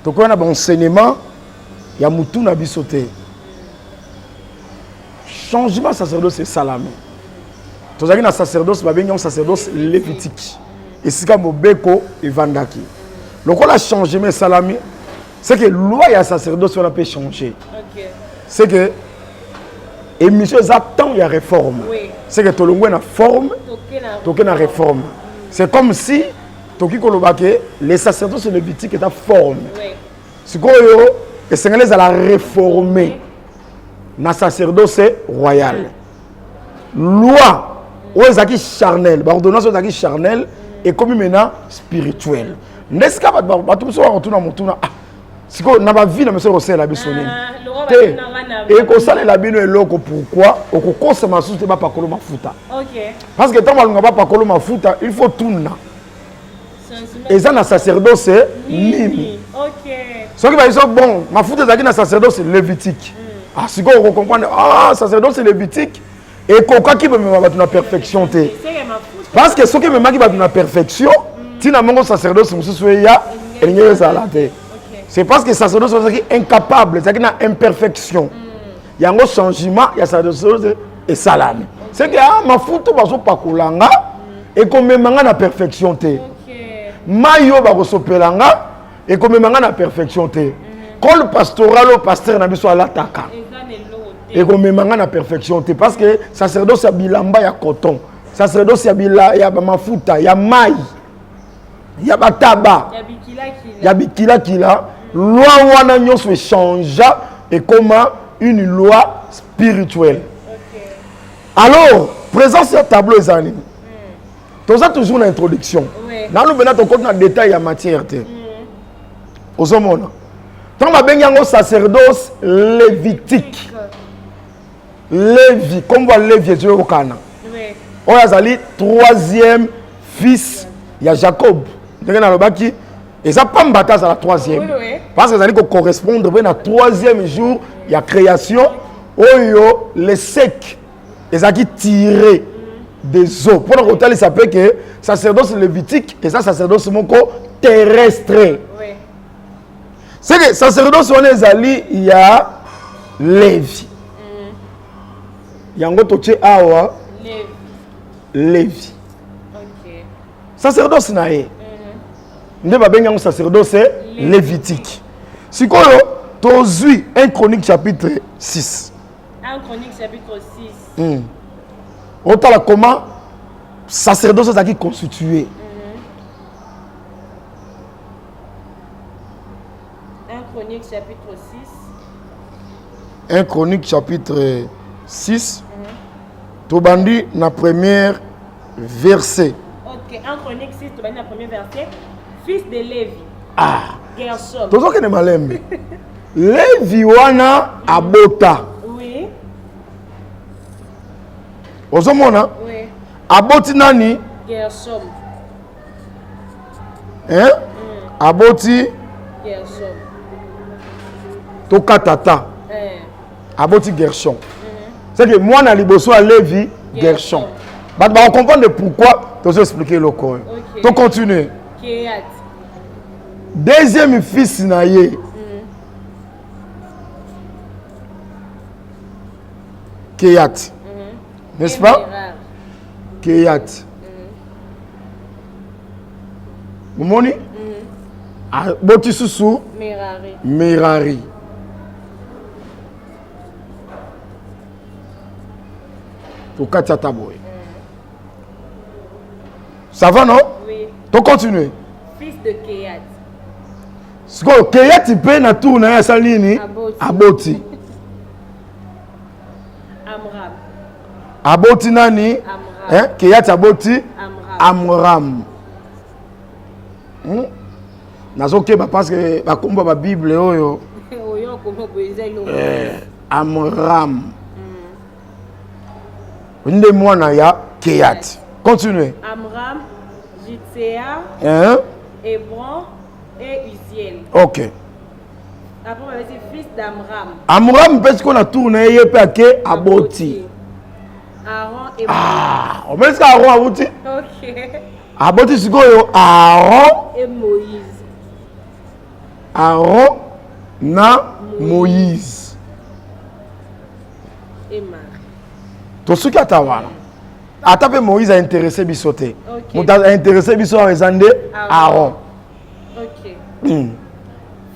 S3: Donc on a un enseignement, il y a Moutou Nabi sauté. Changement sacerdoce c'est salamé. Tout ça qui a sacerdoce, il y a un sacerdoce lévitique. Et c'est comme Beko et Vandaki. Donc on a changement salamé, c'est que la loi et le sacerdoce on a pu changer. C'est que et monsieur attend il y a réforme. C'est que tout le monde a forme, tout le monde a réforme. C'est comme si les sacerdoces lévitiques étaient forme. Ce que les Sénégalais ont réformé le sacerdoce royal. Loi, aux charnel, l'ordonnance aux charnel et comme maintenant spirituel. N'est-ce que tout ça retourne à mon tour? C'est que dans ma vie, monsieur Rossel a besoin. Et qu'on s'en est la bien loco pourquoi? Au consomme sous te pas pakolo mafuta. Parce que tant qu'on n'a pas pakolo mafuta, il faut tourner. Et ça, le sacerdoce, c'est mimi. Ce qui va dire, bon, ma foute est dans sacerdoce lévitique. Ah, si on comprend, ah, sacerdoce lévitique, et quoi qui va me mettre dans la perfection. Parce que ce qui me met dans la perfection, si on a mon sacerdoce, c'est parce que le sacerdoce est incapable, c'est qu'il y a une imperfection. Il y a un changement, il y a sacerdoce et salame. C'est que ma foute va pas coulanga et qu'on me met dans la perfection. Mayo ba kosopelanga et comme manga na perfection te. Quand le pastoral au pasteur na biso alataka. Et comme manga na perfection te parce que sacerdoce ya bilamba ya coton, sacerdoce ya bila ya mafuta, ya mai, ya bataba, ya bikila kila, loi wana nyonso changea et comme une loi spirituelle. Alors, présence sur tableau ezali. Tout ça toujours une introduction. Dans le venant, on a détail en matière. Aux hommes, tant que y a un sacerdoce lévitique, Lévi, comme va Lévi, Dieu au Cana. On a le troisième fils, il y a Jacob. Et ça pas me battre à la troisième. Parce que ça correspond au troisième jour, il y a création. Oyo, les secs, et ça qui tiré des eaux. Pour le côté, il s'appelle que sacerdoce lévitique et ça sacerdoce terrestre. C'est que sacerdoce on est allé, il y a Lévi. Il y a un autre awa Lévi. Sacerdoce naé. nde babenga sacerdoce lévitique. Sikoyo tozui 1 Chronique chapitre 6.
S2: 1 Chronique chapitre 6.
S3: Otala comment sacerdoce est constitué.
S2: 1 Chronique chapitre
S3: 6. 1 Chronique chapitre 6. Tobandi na première verset.
S2: Ok, 1 Chronique 6, Tobandi na premier verset. Fils de Lévi.
S3: Ah.
S2: Gershom.
S3: Tozo kene malembe. Lévi wana abota.
S2: Oui.
S3: Ozomona?
S2: Oui.
S3: Aboti nani?
S2: Gershom.
S3: Hein? Aboti
S2: Gershom.
S3: Tokatata. Aboti Gershom. C'est que moi na liboso a Lévi Gershom. On comprendre pourquoi. Tu vas expliquer le corps. Tu continues.
S2: Kéat.
S3: Deuxième fils naye. Kéat. N'est-ce pas? Kéat. Momoni? Boti susu.
S2: Merari.
S3: Merari. Ça va, non?
S2: Oui.
S3: Tu continues.
S2: Fils de Kéat.
S3: Ce que Kéat il peut na tourner à Salini. Aboti.
S2: Amram.
S3: Aboti nani?
S2: Amram.
S3: Hein? Kéat aboti?
S2: Amram.
S3: Nazoke parce que ba komba ba Bible oyo.
S2: Oyo komba boyezelo.
S3: Amram. Nde mwana ya Kéat. Continuez.
S2: Amram, Jitsea, Hébron et Uziel.
S3: Ok.
S2: Après, on va dire fils d'Amram.
S3: Amram, parce qu'on a tourné, il peut être Aboti.
S2: Aaron et Moïse.
S3: Ah, on peut dire Aaron Aboti.
S2: Ok.
S3: Aboti, c'est quoi? Aaron
S2: et Moïse.
S3: Aaron na Moïse.
S2: Et Marie.
S3: Tout ce qui a tawala. Atape Moïse a intéressé Bissoté.
S2: Ok.
S3: A intéressé Bissot à Aaron.
S2: Ok.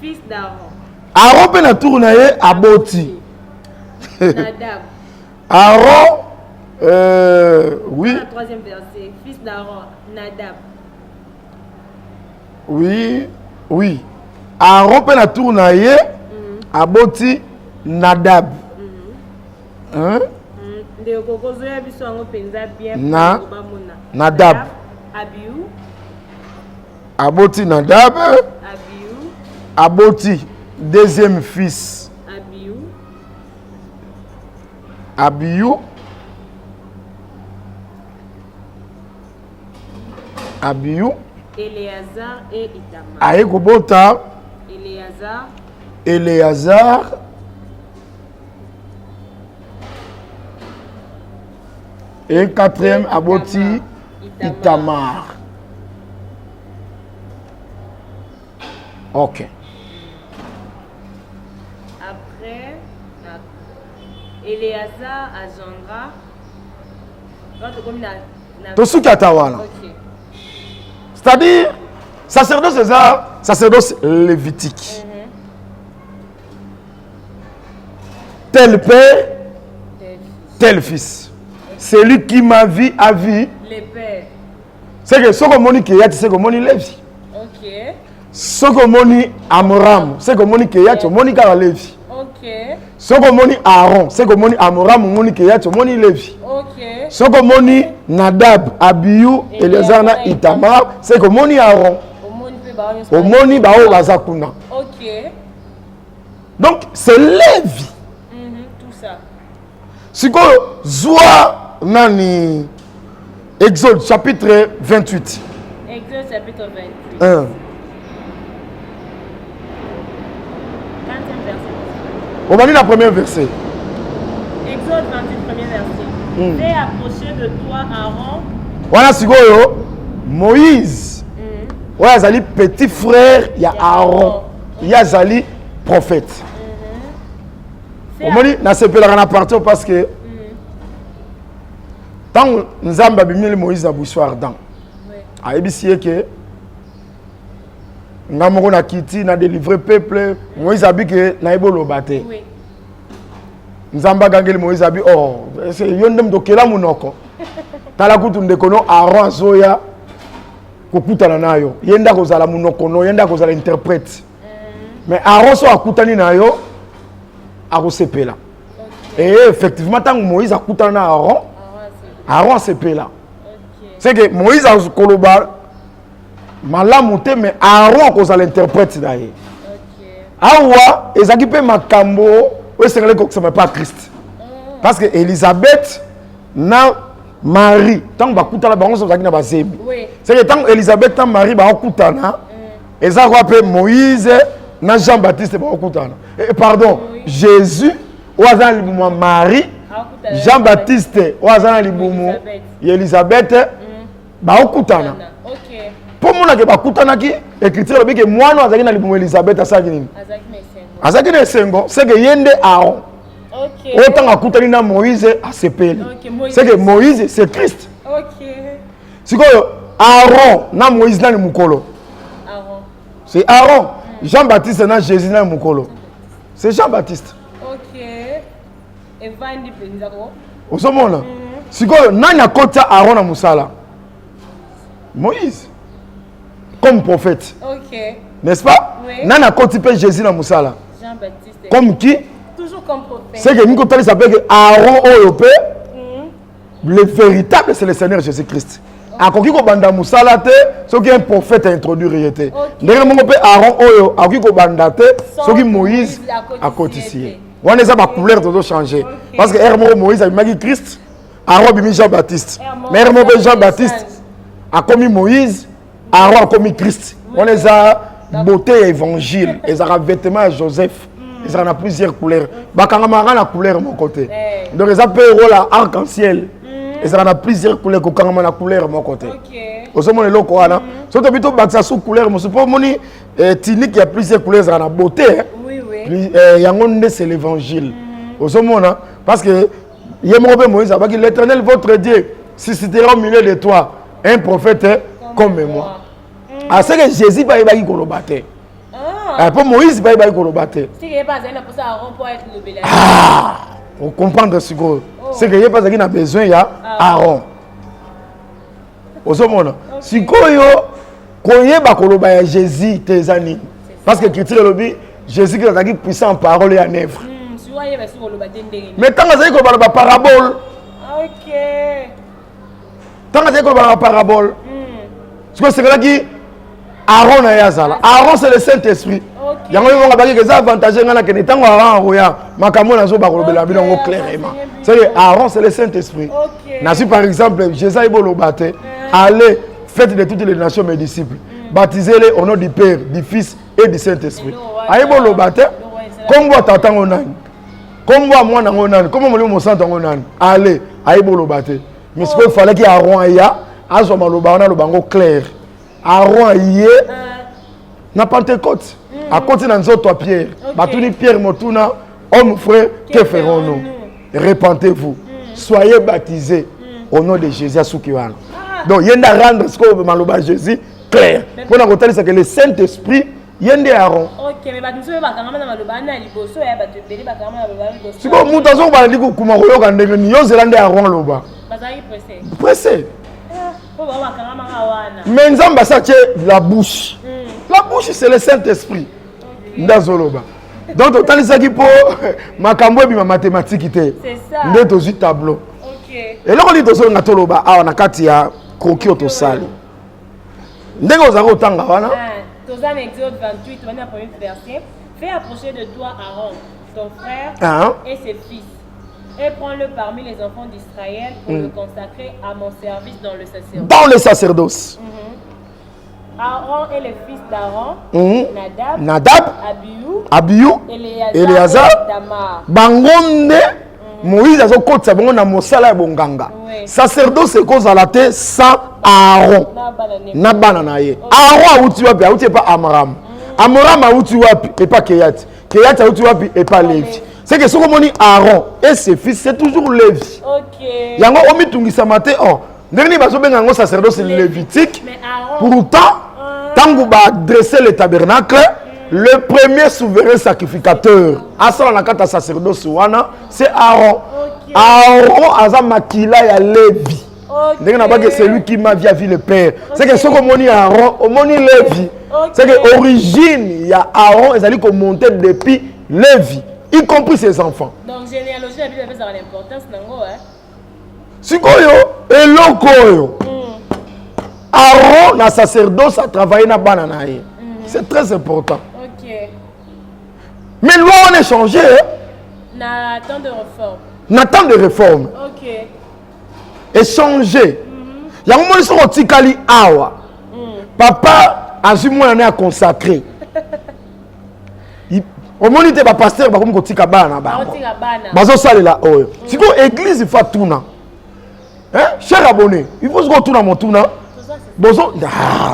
S2: Fils d'Aaron.
S3: Aaron peut na tourner Aboti.
S2: Nadab.
S3: Aaron, oui.
S2: Le troisième verset. Fils d'Aaron, Nadab.
S3: Oui, oui. Aaron peut na tourner Aboti Nadab. Hein? Na Nadab.
S2: Abiou.
S3: Aboti Nadab.
S2: Abiou.
S3: Aboti deuxième fils.
S2: Abiou.
S3: Abiou. Abiou.
S2: Éléazar et Itamar.
S3: Aïkobota.
S2: Éléazar.
S3: Éléazar. Et quatrième, Aboti Itamar. Ok.
S2: Après, Éléazar engendra.
S3: Tout ce qui est à c'est-à-dire, sacerdoce César, sacerdoce lévitique. Tel père, tel fils. Celui qui m'a vu a vu.
S2: Les pères.
S3: C'est que ce que moni Kéat, c'est que moni Lévi.
S2: Ok.
S3: Ce que moni Amram, c'est que moni Kéat, moni Kara Lévi.
S2: Ok.
S3: Ce que moni Aaron, c'est que moni Amram, moni Kéat, moni Lévi.
S2: Ok.
S3: Ce que moni Nadab, Abiou, Éléazar, Itamar, c'est que moni Aaron. Au moni Bao Bazakuna.
S2: Ok.
S3: Donc c'est Lévi.
S2: Tout ça.
S3: Si quoi, Zoua Nani, Exode chapitre 28.
S2: Exode chapitre 28.
S3: 1.
S2: 20e verset.
S3: On va lire la première verset.
S2: Exode 28, premier verset. Fais approcher de toi Aaron.
S3: Voilà, si quoi, Moïse. Ouais, Zali petit frère, il y a Aaron. Il y a Zali prophète. On m'a dit, on a parti parce que tant nous avons Moïse à Boussoir dans. A ébissé que nga moko na kiti na délivrer peuple Moïse abi que na ebolo baté oui nzamba gangeli Moïse abi oh c'est yondem dokela munoko tala kutu ndekono Aaron azoya kokutana nayo yenda kozala munoko no yenda kozala interprète mais Aaron so akutani nayo akosepela et effectivement tant Moïse akutana na Aaron sepela c'est que Moïse a koloba malamu te mais Aaron kozala interprète naye awa ezaki pe makambo o sengale ko ça pas Christ parce que Élisabeth na Marie tant bakuta la bango zaki na bazembi c'est que tant Élisabeth tant Marie ba okutana eza ko pe Moïse na Jean-Baptiste ba okutana pardon Jésus oza libumu Marie Jean-Baptiste oza libumu Élisabeth ba okutana pour moi que bakutana ki écriture bi que mwana azaki na libumu Élisabeth asaki nini azaki na sengo c'est que yende Aaron autant akutani na Moïse asepeli c'est que Moïse c'est Christ c'est que Aaron na Moïse na mukolo c'est Aaron Jean-Baptiste na Jésus na mukolo c'est Jean-Baptiste et vandi penzako osomona c'est que nani akota Aaron na musala Moïse comme prophète n'est-ce pas nani akoti pe Jésus na musala
S2: Jean-Baptiste
S3: comme qui
S2: toujours comme prophète
S3: c'est que Nico Tali s'appelle que Aaron Oyopé le véritable c'est le Seigneur Jésus-Christ akoki ko banda musala te soki un prophète a introduit réalité ndenge mongo pe Aaron Oyo akoki ko banda te soki Moïse a cotisé on les a ba couleur dodo changer parce que Hermo Moïse a mis Christ Aaron bimi Jean-Baptiste mais Hermo Jean-Baptiste a commis Moïse Aaron a commis Christ on les a beauté évangile ils a vêtement à Joseph ils en a plusieurs couleurs bakanga manga na couleur mon côté donc ils a pe rôle arc-en-ciel ils en a plusieurs couleurs ko kanga na couleur mon côté osomone loko wana soto bito baksa sous couleur mo suppose moni tunique il y a plusieurs couleurs en a beauté oui yango nde c'est l'évangile osomone parce que yemobe Moïse a dit l'Éternel votre Dieu suscitera au milieu de toi un prophète comme moi à ce que Jésus va y kolobater pour Moïse va y kolobater on comprend ce que c'est que il pas qu'il a besoin il y a Aaron osomona sikoyo koye ba koloba ya Jésus tezani parce que l'écriture lobi Jésus qui est puissant en parole et en œuvre mais tant que ça ko ba parabole tant que ça ko ba parabole parce que c'est là qui Aaron et Yazala Aaron c'est le Saint-Esprit yango on va dire que ça avantage ngana que tant Aaron oya makambo na zo ba kolobela bilongo clairement c'est Aaron c'est le Saint-Esprit nazi par exemple Jésus ibolo bate allez faites de toutes les nations mes disciples baptisez-les au nom du Père du Fils et du Saint-Esprit aibolo bate comme moi tata ngonani comme moi mwana ngonani comme moi mo santo ngonani allez aibolo bate mais ce qu'il fallait que Aaron aya azo maloba na lobango clair Aaron yé na Pentecôte à côté dans nzoto Pierre batuni Pierre motuna homme frère que ferons-nous repentez-vous soyez baptisés au nom de Jésus Soukiwana donc yenda rendre ce que maloba Jésus clair pour na kotalisa que le Saint-Esprit yende Aaron
S2: mais batuso bakanga na maloba na liboso ya batu beli bakanga na maloba liboso
S3: siko mutu azo ba ndiko kuma koyoka ndenge ni yozela nde Aaron loba
S2: bazali pressé
S3: mais nzamba ça la bouche la bouche c'est le Saint-Esprit ndazoloba donc totalisa ki po makambo ebima mathématique te nde tozi tableau eloko li tozolonga toloba awa na kati ya kroki oyo tosali ndenge ozalaka otanga wana
S2: tozana Exode 28 on a premier verset fais approcher de toi Aaron ton frère et ses fils et prends-le parmi les enfants d'Israël pour le consacrer à mon service dans le sacerdoce.
S3: Dans le sacerdoce.
S2: Aaron et les fils d'Aaron,
S3: Nadab, Abiou, Éléazar, Bangonde, Moïse a côté bon na mosala bonganga. Sacerdoce c'est cause à la tête sans Aaron. Na banana ye. Aaron a outi wapi, a outi pas Amram. Amram a outi wapi et pas Keyat. Keyat a outi wapi et pas Lévi. C'est que ce qu'on dit Aaron et ses fils, c'est toujours Lévi. Il y a un homme qui s'est maté. Dernier baso ben un sacerdoce lévitique. Pourtant, Tango va dresser le tabernacle, le premier souverain sacrificateur, Asalanakata sacerdoce, c'est Aaron. Aaron, Azamakila ya Lévi. C'est lui qui m'a via le Père. C'est que ce qu'on moni Aaron, on moni Lévi. C'est que l'origine, il y a Aaron, ils allaient monter depuis Lévi, y compris ses enfants.
S2: Donc, généalogie, la Bible avait l'importance, hein?
S3: Si et l'okoyo. Aaron, la sacerdoce, a travaillé dans banana. C'est très important.
S2: Ok.
S3: Mais loi, on a changé.
S2: N'attend de réforme.
S3: N'attend de réforme.
S2: Ok.
S3: Et changer. Il y a un moment où ils sont tikali awa. Papa a su moi à consacrer. Au moment où il pasteur, il va tika bana bana. Bazo sale la oyo. Si ko église il faut tout na. Hein? Cher abonné, il faut se tout na mon tout na. Bozo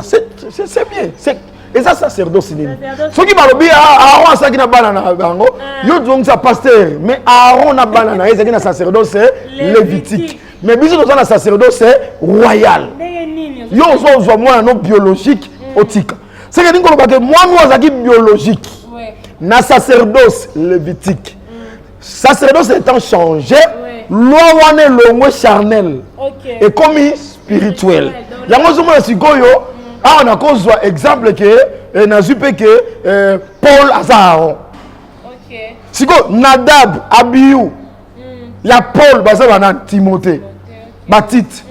S3: c'est bien. C'est et ça sacerdoce nini. Ce qui va le dire Aaron ça qui na bana na bango. Yo donc ça pasteur, mais Aaron na bana na ezaki na sacerdoce lévitique. Mais bisous dans un sacerdoce royal. Yo zo moi non biologique otika. C'est que nous moi nous biologique. Na sacerdoce lévitique. Sacerdoce étant changé, loi wane longue charnel. Et comme spirituel. Yango zo mo sikoyo, on a cause exemple que nazupe que Paul Azaron. OK. Siko Nadab Abihu. Ya Paul bazana Timothée. Batite.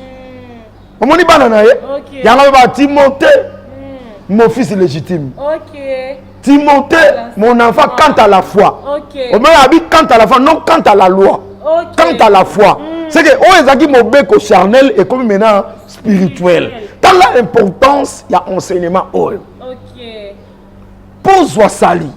S3: On moni banana ye. Yango ba Timothée. Mon fils légitime. OK. Timothée, mon enfant, quant à la foi. On me dit quant à la foi, non quant à la loi. Quant à la foi. C'est que on est mon bec charnel et comme maintenant spirituel. Dans l'importance, il y a enseignement. Ok. Pour soi sali.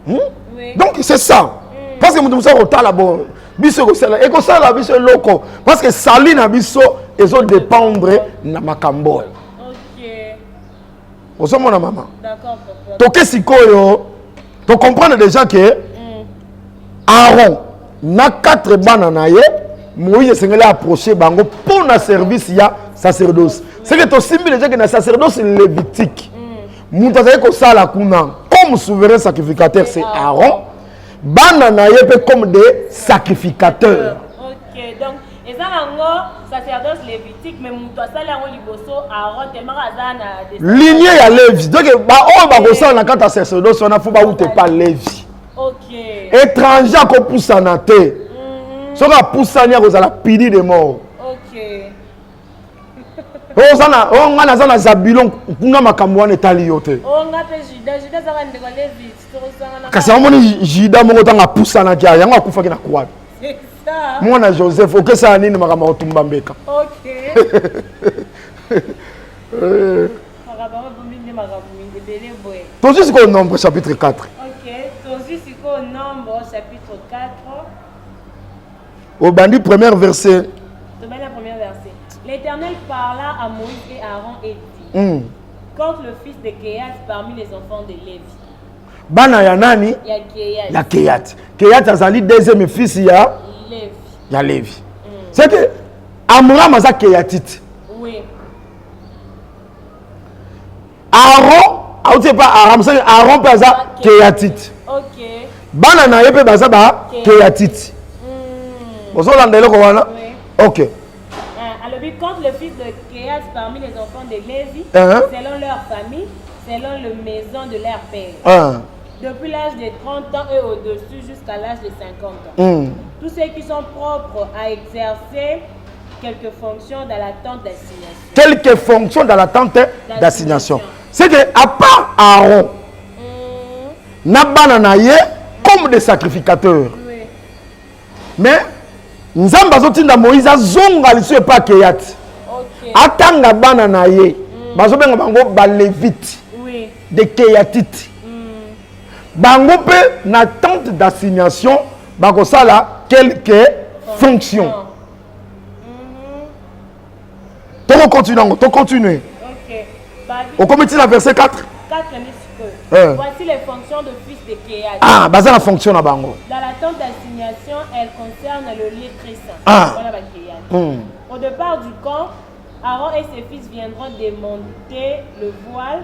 S3: Donc c'est ça. Parce que nous sommes au temps là-bas. Et comme ça, la biso est loco. Parce que sali na biso, ils ont dépendre na makambo. Vous êtes mon maman. D'accord, papa. Tu comprends déjà que Aaron n'a 4 bananes. Moïse s'est approché bango pour le service ya sacerdoce. C'est que tu simple déjà que le sacerdoce lévitique. Comme souverain sacrificateur, c'est Aaron. Bananaye comme des sacrificateurs.
S2: Ok, donc, et ça, c'est sacerdoce lévitique, mais Moutoua Salango Liboso, Aaron, tellement Azana.
S3: Lignée à Lévi. Donc, on a quand sacerdoce, on a fait pas Lévi. Ok. Étranger, qu'on pousse en athée. Si on a poussé en athée, on a la pidi de mort. Ok. On a un Zabilon, on a un Kamouane Taliote. On a un Judas, kasi amoni jida mo tanga poussa na kia yango akufa na kwa. C'est ça. Moi na Joseph okesa nini makama otumba mbeka. OK. Tout jusqu'au nombre chapitre 4. OK, tout jusqu'au nombre chapitre 4. Au bandi premier verset.
S2: Demain la première verset. L'Éternel parla à Moïse et à Aaron et dit: Compte le fils de Kéat parmi les enfants de Lévi.
S3: Bana ya nani? Ya Kéat. Kéat azali deuxième fils ya Lévi. Ya Lévi. C'est que Amram aza Kéatite. Oui. Aaron, ou c'est pas Aram, c'est Aaron aza Kéatite. OK. Bana na yepe baza ba Kéatite. Bozo landelo ko wana? OK.
S2: Alors lui compte le fils de Kéat parmi les enfants de Lévi selon leur famille, selon le maison de leur père. Depuis l'âge de 30 ans et au-dessus jusqu'à l'âge de 50 ans. Tous ceux qui sont propres à exercer quelques fonctions dans la tente d'assignation.
S3: Quelques fonctions dans la tente d'assignation. C'est que à part Aaron, Nabananaye comme des sacrificateurs. Oui. Mais Nzamba zotinda Moïse zonga liso pas Kéat. OK. Atanga bananaye. Bazobenga bango ba lévite. Oui. Des Kéatites. Bango pe na tente d'assignation bako sala quelques fonctions. To continuer. OK. On commence la verset 4.
S2: 4 voici les fonctions de fils de Kéat.
S3: Ah, baza la fonction na bango.
S2: Dans la tente d'assignation, elle concerne le lieu très saint. Voilà ba Kéat. Au départ du camp, Aaron et ses fils viendront démonter le voile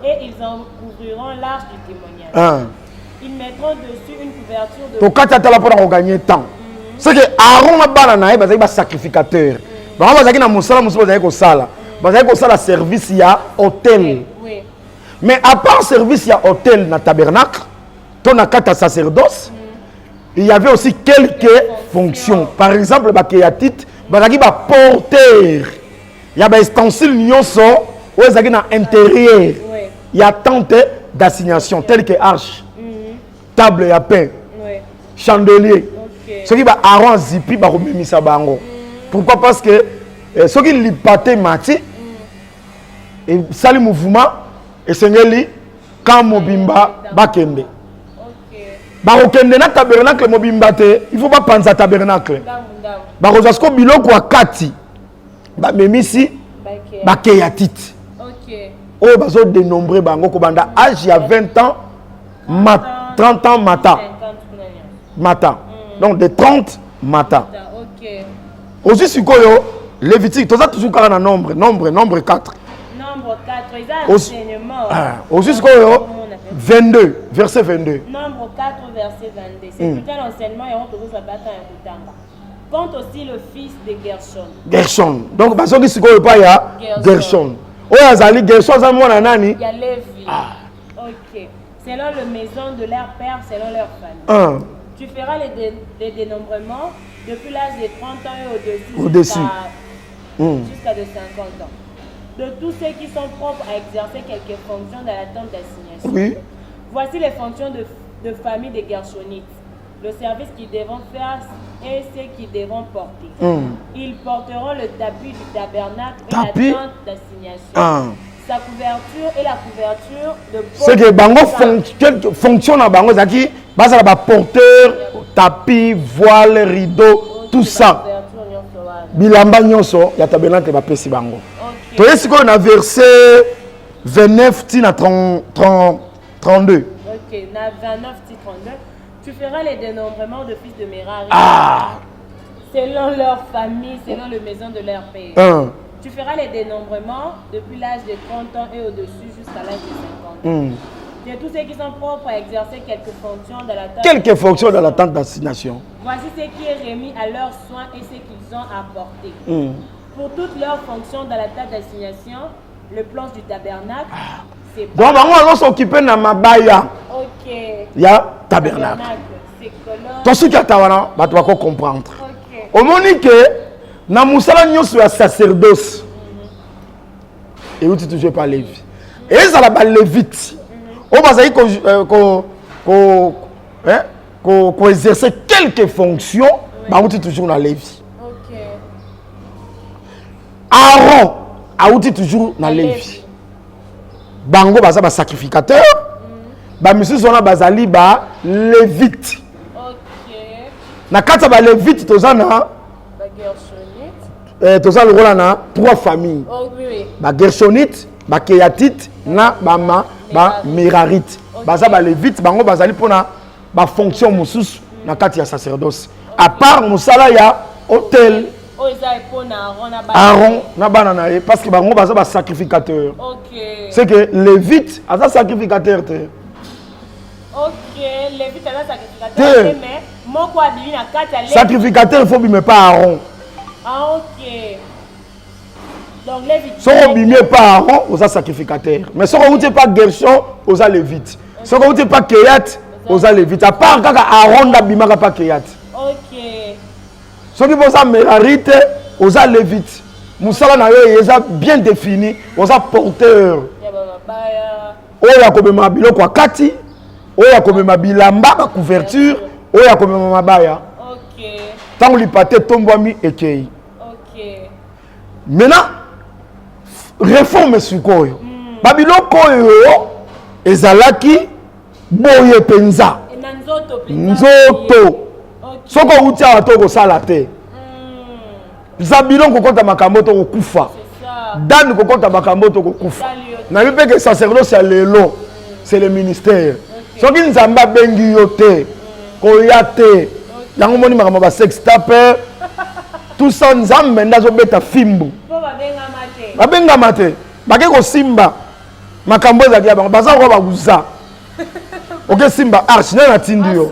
S2: et ils en couvriront l'arche du témoignage. Ils mettront dessus une couverture de...
S3: Donc quand tu as pour gagner temps, c'est que Aaron a banana, il va sacrificateur. Il va na musala musala ko sala. Ba ko sala service ya hôtel.
S2: Oui.
S3: Mais à part service ya hôtel na tabernacle, ton akata sacerdoce, il y avait aussi quelques fonctions. Par exemple, ba keyatit, ba porteur. Il y a des ustensiles nyonso ou ezaki na intérieur. Il y a tente d'assignation telles que arche, table à pain, chandelier. Ce qui va Aaron zipi ba komemisa bango. Pourquoi? Parce que ce qui li paté mati et sali mouvement et sengeli quand mobimba bakende. Ba okende na tabernacle mobimba te, il faut pas penser à tabernacle. Ba rozasko biloko akati. Ba memisi ba keyatit. Oh bazo dénombrer bango ko banda âge il y a 20 ans, 30 ans matin. Matin. Donc de 30 matin. Aussi sur quoi Lévitique, tout ça toujours quand on a nombre 4.
S2: Nombre 4, ils ont enseignement.
S3: Aussi sur quoi 22, verset 22.
S2: Nombre 4, verset 22. C'est tout un enseignement et on peut se battre un boutanga. Compte aussi le fils de Gershon. Gershon.
S3: Donc parce que c'est quoi pas ya Gershon. Oh azali Gershon ça moi nani?
S2: Il y a Lévi. OK. Selon la maison de leur père, selon leur famille. Tu feras les dénombrements depuis l'âge de 30 ans et au-dessus. Jusqu'à de 50 ans. De tous ceux qui sont propres à exercer quelques fonctions dans la tente d'assignation.
S3: Oui.
S2: Voici les fonctions de famille des Gershonites. Le service qu'ils devront faire et ce qu'ils devront porter. Ils porteront le tapis du tabernacle et la tente d'assignation. Sa couverture et la couverture de...
S3: C'est que bango fonction na bango zaki basa ba porteur, tapis, voile, rideau, tout ça. Bilamba nyonso ya tabernacle ba pesi bango. To est-ce qu'on a verset 29 tina 32.
S2: OK, na 29 32. Tu feras les dénombrements de fils de Merari. Selon leur famille, selon les maisons de leur père. Tu feras les dénombrements depuis l'âge de 30 ans et au-dessus jusqu'à l'âge de 50 ans. C'est tous ceux qui sont propres à exercer quelques fonctions dans la tente.
S3: Quelques fonctions dans la tente d'assignation.
S2: Voici ce qui est remis à leurs soins et ce qu'ils ont apporté. Pour toutes leurs fonctions dans la tente d'assignation, le planche du tabernacle, c'est...
S3: Donc, on va s'occuper de mabaya.
S2: OK.
S3: Il y a tabernacle.
S2: C'est colonne.
S3: Tout ce qui est tawana, tu vas comprendre.
S2: OK.
S3: Au moment que na musala nyoso ya sacerdoce et où tu toujours pas Lévi et ça la lévite on va dire qu'on exercer quelques fonctions bah où tu toujours na Lévi.
S2: OK.
S3: Aaron a où tu toujours na Lévi bango baza ba sacrificateur ba monsieur sona bazali ba lévite.
S2: OK.
S3: Na kata ba lévite tozana ba
S2: Gershonite.
S3: Tout ça le rôle na 3 familles.
S2: Oh oui.
S3: Ba Gershonite, ba Keyatite, na ba Merarite. Baza ba Lévite, bango bazali pona ba fonction mususu na kati ya sacerdoce. À part musala ya hôtel.
S2: Oh ça est pour
S3: Aaron na banana parce que bango baza ba sacrificateur.
S2: OK.
S3: C'est que Lévite a sacrificateur te.
S2: OK, Lévite a sacrificateur mais moi quoi dit na kati ya
S3: sacrificateur il faut bimer pas Aaron.
S2: OK. Donc Lévite.
S3: Si on bimer pas Aaron, on a sacrificateur. Mais si on ne pas Gershon, on a Lévite. Si on ne pas Keyat, on a Lévite. À part quand Aaron n'a bimaka pas Keyat.
S2: OK.
S3: Si on a Merarite, on a Lévite. Moussala na yo est bien défini, on a porteur. Il y a comme ma biloko akati, il y a comme ma bilamba ba couverture, il y a comme ma baya.
S2: OK.
S3: Tant que l'hypathé tombami ekei.
S2: OK.
S3: Maintenant, réforme sur quoi? Babiloko yo ezalaki boye penza. Nzoto. Soko utia to ko sala te. Zabilon ko konta makambo to ko kufa. Dan ko konta makambo to ko kufa. Na bipe que sacerdoce c'est lelo. C'est le ministère. Soki nzamba bengi yo te. Ko ya te. Yango moni makambo ba sex taper. Tout ça nzambe ndazo beta fimbu. babenga mate bake ko simba makambo za kia bango baza ko baguza OK simba arch na tindi yo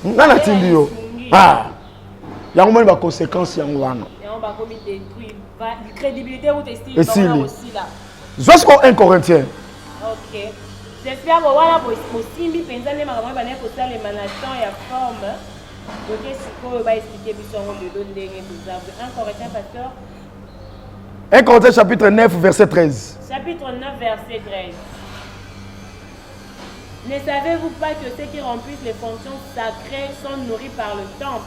S3: na tindi yo ah yango moni ba conséquence yango wana
S2: yango ba komi détruire ba crédibilité ou estime aussi là
S3: jusqu'au 1 Corinthiens.
S2: OK. J'espère que voilà possible penza ne makambo ba ne ko sala émanation ya forme. Donc siko ba expliquer biso le ndenge bizarre 1 Corinthiens pasteur
S3: 1 Corinthiens chapitre 9 verset 13.
S2: Chapitre 9 verset 13. Ne savez-vous pas que ceux qui remplissent les fonctions sacrées sont nourris par le temple?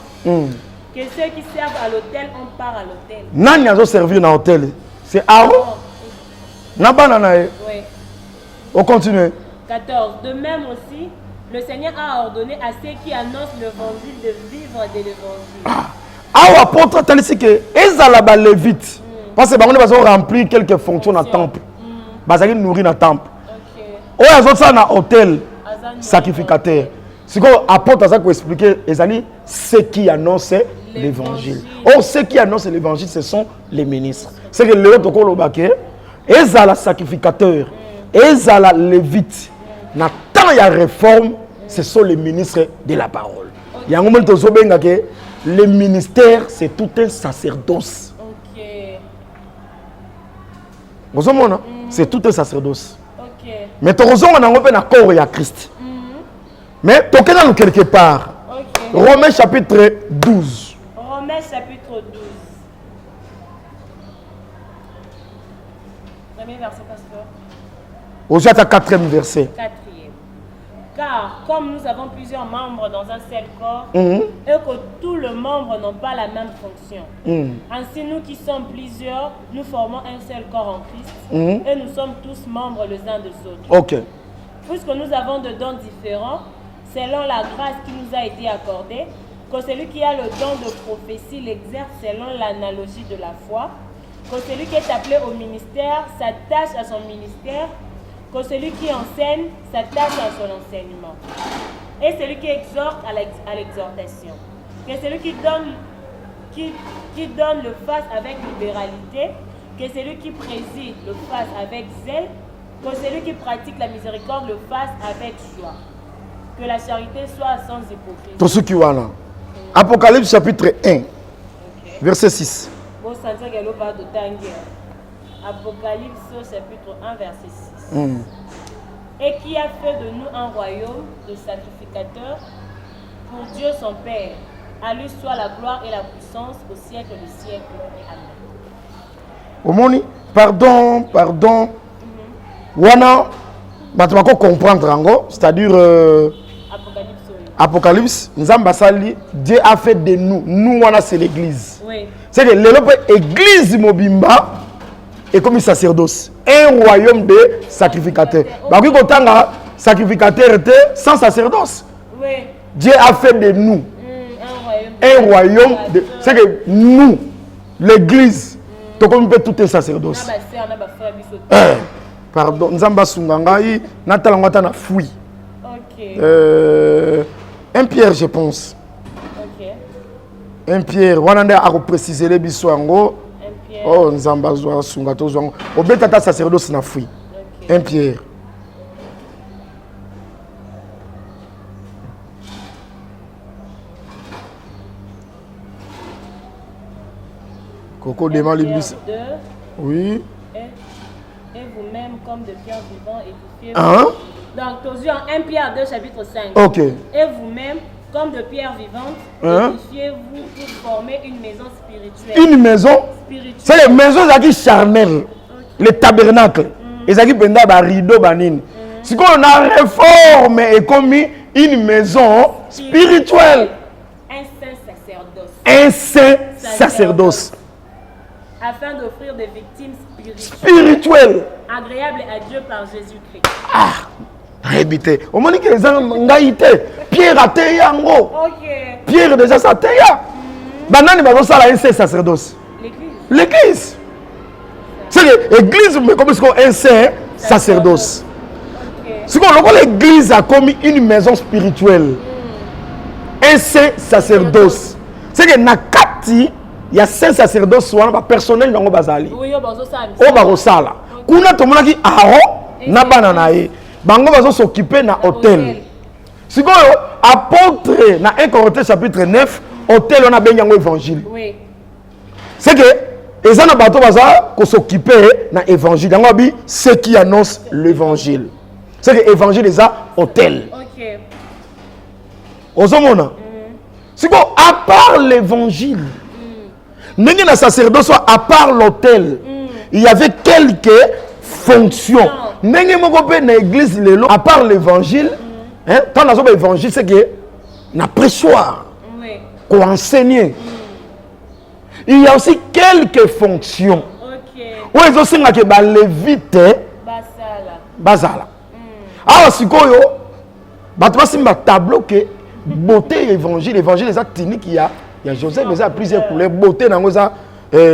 S2: Que ceux qui servent à l'hôtel ont part à l'hôtel.
S3: Nani a servi dans l'hôtel? C'est Aaron.
S2: Oui.
S3: On continue.
S2: 14. De même aussi, le Seigneur a ordonné à ceux qui annoncent l'évangile de vivre de l'évangile.
S3: Ah, apôtre, tandis que Ezalaba lévite. Parce que nous avons rempli quelques fonctions dans le temple. Nous avons nourri dans le temple. Oh, ils ont ça dans l'hôtel sacrificateur. C'est quoi apôtre ça pour expliquer ceux qui annoncent l'évangile. Oh, ceux qui annoncent l'évangile, ce sont les ministres. C'est que les autres colobake, Ezala sacrificateur, Ezala lévite. Dans tant il y a réforme, ce sont les ministres de la parole. Il y a un moment où le ministère, c'est tout un sacerdoce.
S2: OK.
S3: Vous savez, c'est tout un sacerdoce.
S2: OK.
S3: Mais tu as un corps à Christ. Mais tu es quelque part.
S2: OK.
S3: Romains chapitre 12.
S2: Romains chapitre 12. Premier verset, pasteur.
S3: Aujourd'hui, à 4e verset.
S2: 4e. Car comme nous avons plusieurs membres dans un seul corps, et que tous les membres n'ont pas la même fonction, ainsi nous qui sommes plusieurs, nous formons un seul corps en Christ, et nous sommes tous membres les uns des autres.
S3: Ok.
S2: Puisque nous avons des dons différents, selon la grâce qui nous a été accordée, que celui qui a le don de prophétie l'exerce selon l'analogie de la foi, que celui qui est appelé au ministère s'attache à son ministère, que celui qui enseigne s'attache à son enseignement, et celui qui exhorte à l'exhortation, que celui qui donne le fasse avec libéralité, que celui qui préside le fasse avec zèle, que celui qui pratique la miséricorde le fasse avec joie. Que la charité soit sans hypocrisie.
S3: Tout ce qui est là. Apocalypse chapitre 1, verset 6.
S2: Apocalypse chapitre 1, verset 6. Et qui a fait de nous un royaume de sacrificateurs pour Dieu son Père. À lui soit la gloire et la puissance au siècle des siècles. Amen.
S3: Omoni, pardon. Wana, tu vas comprendre, c'est-à-dire Apocalypse, Dieu a fait de nous. Nous, c'est l'église.
S2: Oui.
S3: C'est que l'église Mobimba est comme un sacerdoce. Un royaume de sacrificateurs. Bah, oui, quand sacrificateur était sans sacerdoce.
S2: Oui.
S3: Dieu a fait de nous un royaume de. C'est que nous, l'église, tout comme tout un sacerdoce. Pardon, Nzamba Sungangai, Natalangata na fouille.
S2: Ok.
S3: 1 Pierre, je pense.
S2: Ok.
S3: 1 Pierre, on a précisé les bisouango.
S2: 1 Pierre.
S3: Oh, Nzamba Sungato Zwango. Obetata sacerdoce na fouille. 1 Pierre. Coco demande les oui.
S2: Et vous-même, comme de pierres vivantes, édifiez-vous.
S3: Hein?
S2: Donc, toujours en 1 Pierre 2, chapitre 5.
S3: Ok.
S2: Et vous-même, comme de pierres vivantes, édifiez-vous pour former une maison spirituelle.
S3: Une maison spirituelle. C'est les maisons qui charnelles. Les tabernacles. Et ça qui pendant les rideaux banines. Si on a réformé et commis une maison spirituelle.
S2: Un saint sacerdoce.
S3: Un saint sacerdoce.
S2: Afin d'offrir des victimes
S3: spirituelles
S2: agréables à Dieu par Jésus-Christ.
S3: Ah, rébité. Au moment que les gens ngaïté, Pierre a été yango.
S2: OK.
S3: Pierre déjà ça été ya. Banani bazo sala un saint sacerdoce. L'église. C'est l'église mais comme un saint sacerdoce. C'est comme l'église a commis une maison spirituelle. Un saint sacerdoce. C'est que nakati il y a 5 sacerdoces wana personnel dans bazali.
S2: Oui,
S3: o bakosala. Kuna tomonaki Aaron na bana na ye. Bango bazo s'occuper na hôtel. Sikoyo apôtre na 1 Corinthiens chapitre 9, hôtel on a benyango évangile.
S2: Oui.
S3: C'est que les gens bateau baza ko s'occuper na évangile. Yango bi ceux qui annoncent l'évangile. C'est que l'évangile est à hôtel.
S2: OK.
S3: Ozomona. C'est quoi à part l'évangile. N'est-ce pas sacerdoce à part l'hôtel. Il y avait quelques fonctions. N'est-ce pas dans l'église à part l'évangile. Hein, quand on a l'évangile c'est que na prêchoir. Oui. Qu'on enseigne. Il y a aussi quelques fonctions. OK. Où ils ont aussi que ba lévite basala. Alors sikoyo bato basimba tableau que beauté évangile les actiniques il y a Joseph mais ça plusieurs couleurs beauté nango ça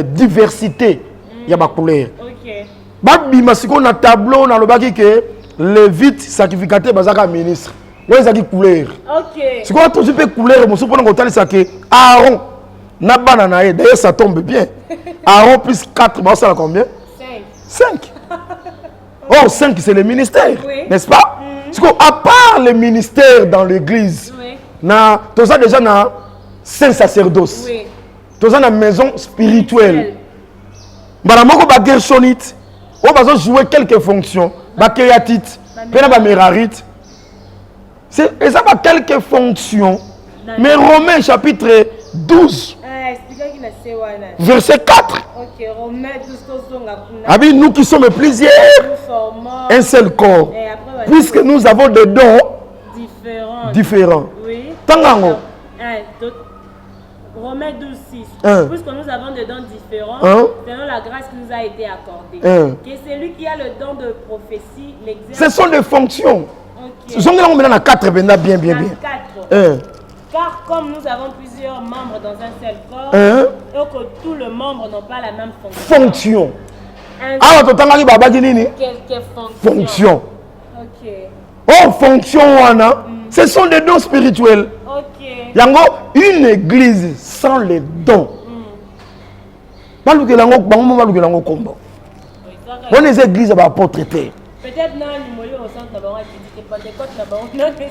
S3: diversité il y a ba couleur. OK. Ba bima sikoyo na tableau na lobaki que lévite sacrificateur bazaka ministre. Ouais ça qui couleur. OK. Sikoyo tout peu couleur mo supona ko talisa que Aaron na bana na ye d'ailleurs ça tombe bien. Aaron plus 4 bah ça combien? 5. Oh 5 c'est le ministère, oui. N'est-ce pas? Parce qu'à part le ministère dans l'église, oui. Na tout ça déjà na saint sacerdoce. Oui. Tout ça na maison spirituelle. Baramoko ba gershonite, on va jouer quelques fonctions, ba kéatite, pena ba merarite. C'est ça ba quelques fonctions. Mais Romains chapitre 12 verset 4. OK, Romains 12 Abi nous qui sommes plusieurs, un seul corps. Puisque nous avons des dons différents. Oui. Tangango.
S2: Romains 12:6. Puisque nous avons des dons différents, selon la grâce qui nous a été accordée. Que celui qui a le don de prophétie l'exerce.
S3: Ce sont des fonctions. Ce sont maintenant 4 bien.
S2: 4. Car comme nous avons plusieurs membres dans un seul corps, et que tous les membres n'ont pas la même fonction.
S3: Alors, tu as dit
S2: quelques
S3: fonctions.
S2: OK.
S3: Oh, fonction, ce sont des dons spirituels.
S2: OK.
S3: Yango, une église sans les dons. On est une église à traiter.
S2: Peut-être non, il au centre d'abord,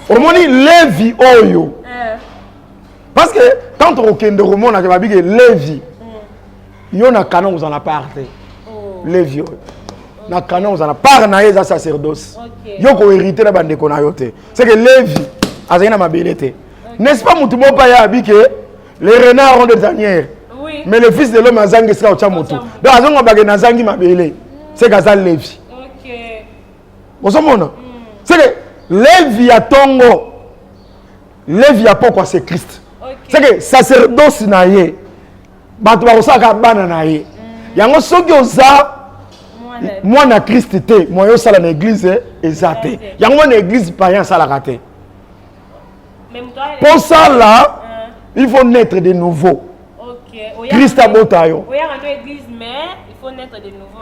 S3: au moins, Lévi Oyo. Parce que quand on est au monde, on a dit que Lévi, il y a un canon, vous en a parlé. Lévi Oyo. Na canon, vous en a parlé dans sacerdoce. Il y a un hérité de bande konayote. C'est que Lévi, a une amabilité. N'est-ce pas, Moutumo Paya dit que les renards ont des tanières. Oui. Mais le fils de l'homme a zangi sera au Chamoto. Donc, on a bagé Nazangi mabélé. C'est Gazal Lévi.
S2: OK.
S3: Vous savez, c'est que Lévi a Tongo. Lévi a pourquoi c'est Christ. C'est que sacerdoce naïe. Batu ba osaka bana naïe. Yango soki oza moi na Christ té, moi yo sala na église ezate. Yango na église païen sala raté. Pour ça là, il faut naître de nouveau. OK. Christ a botayo.
S2: Oui, on est église mais il faut naître de nouveau.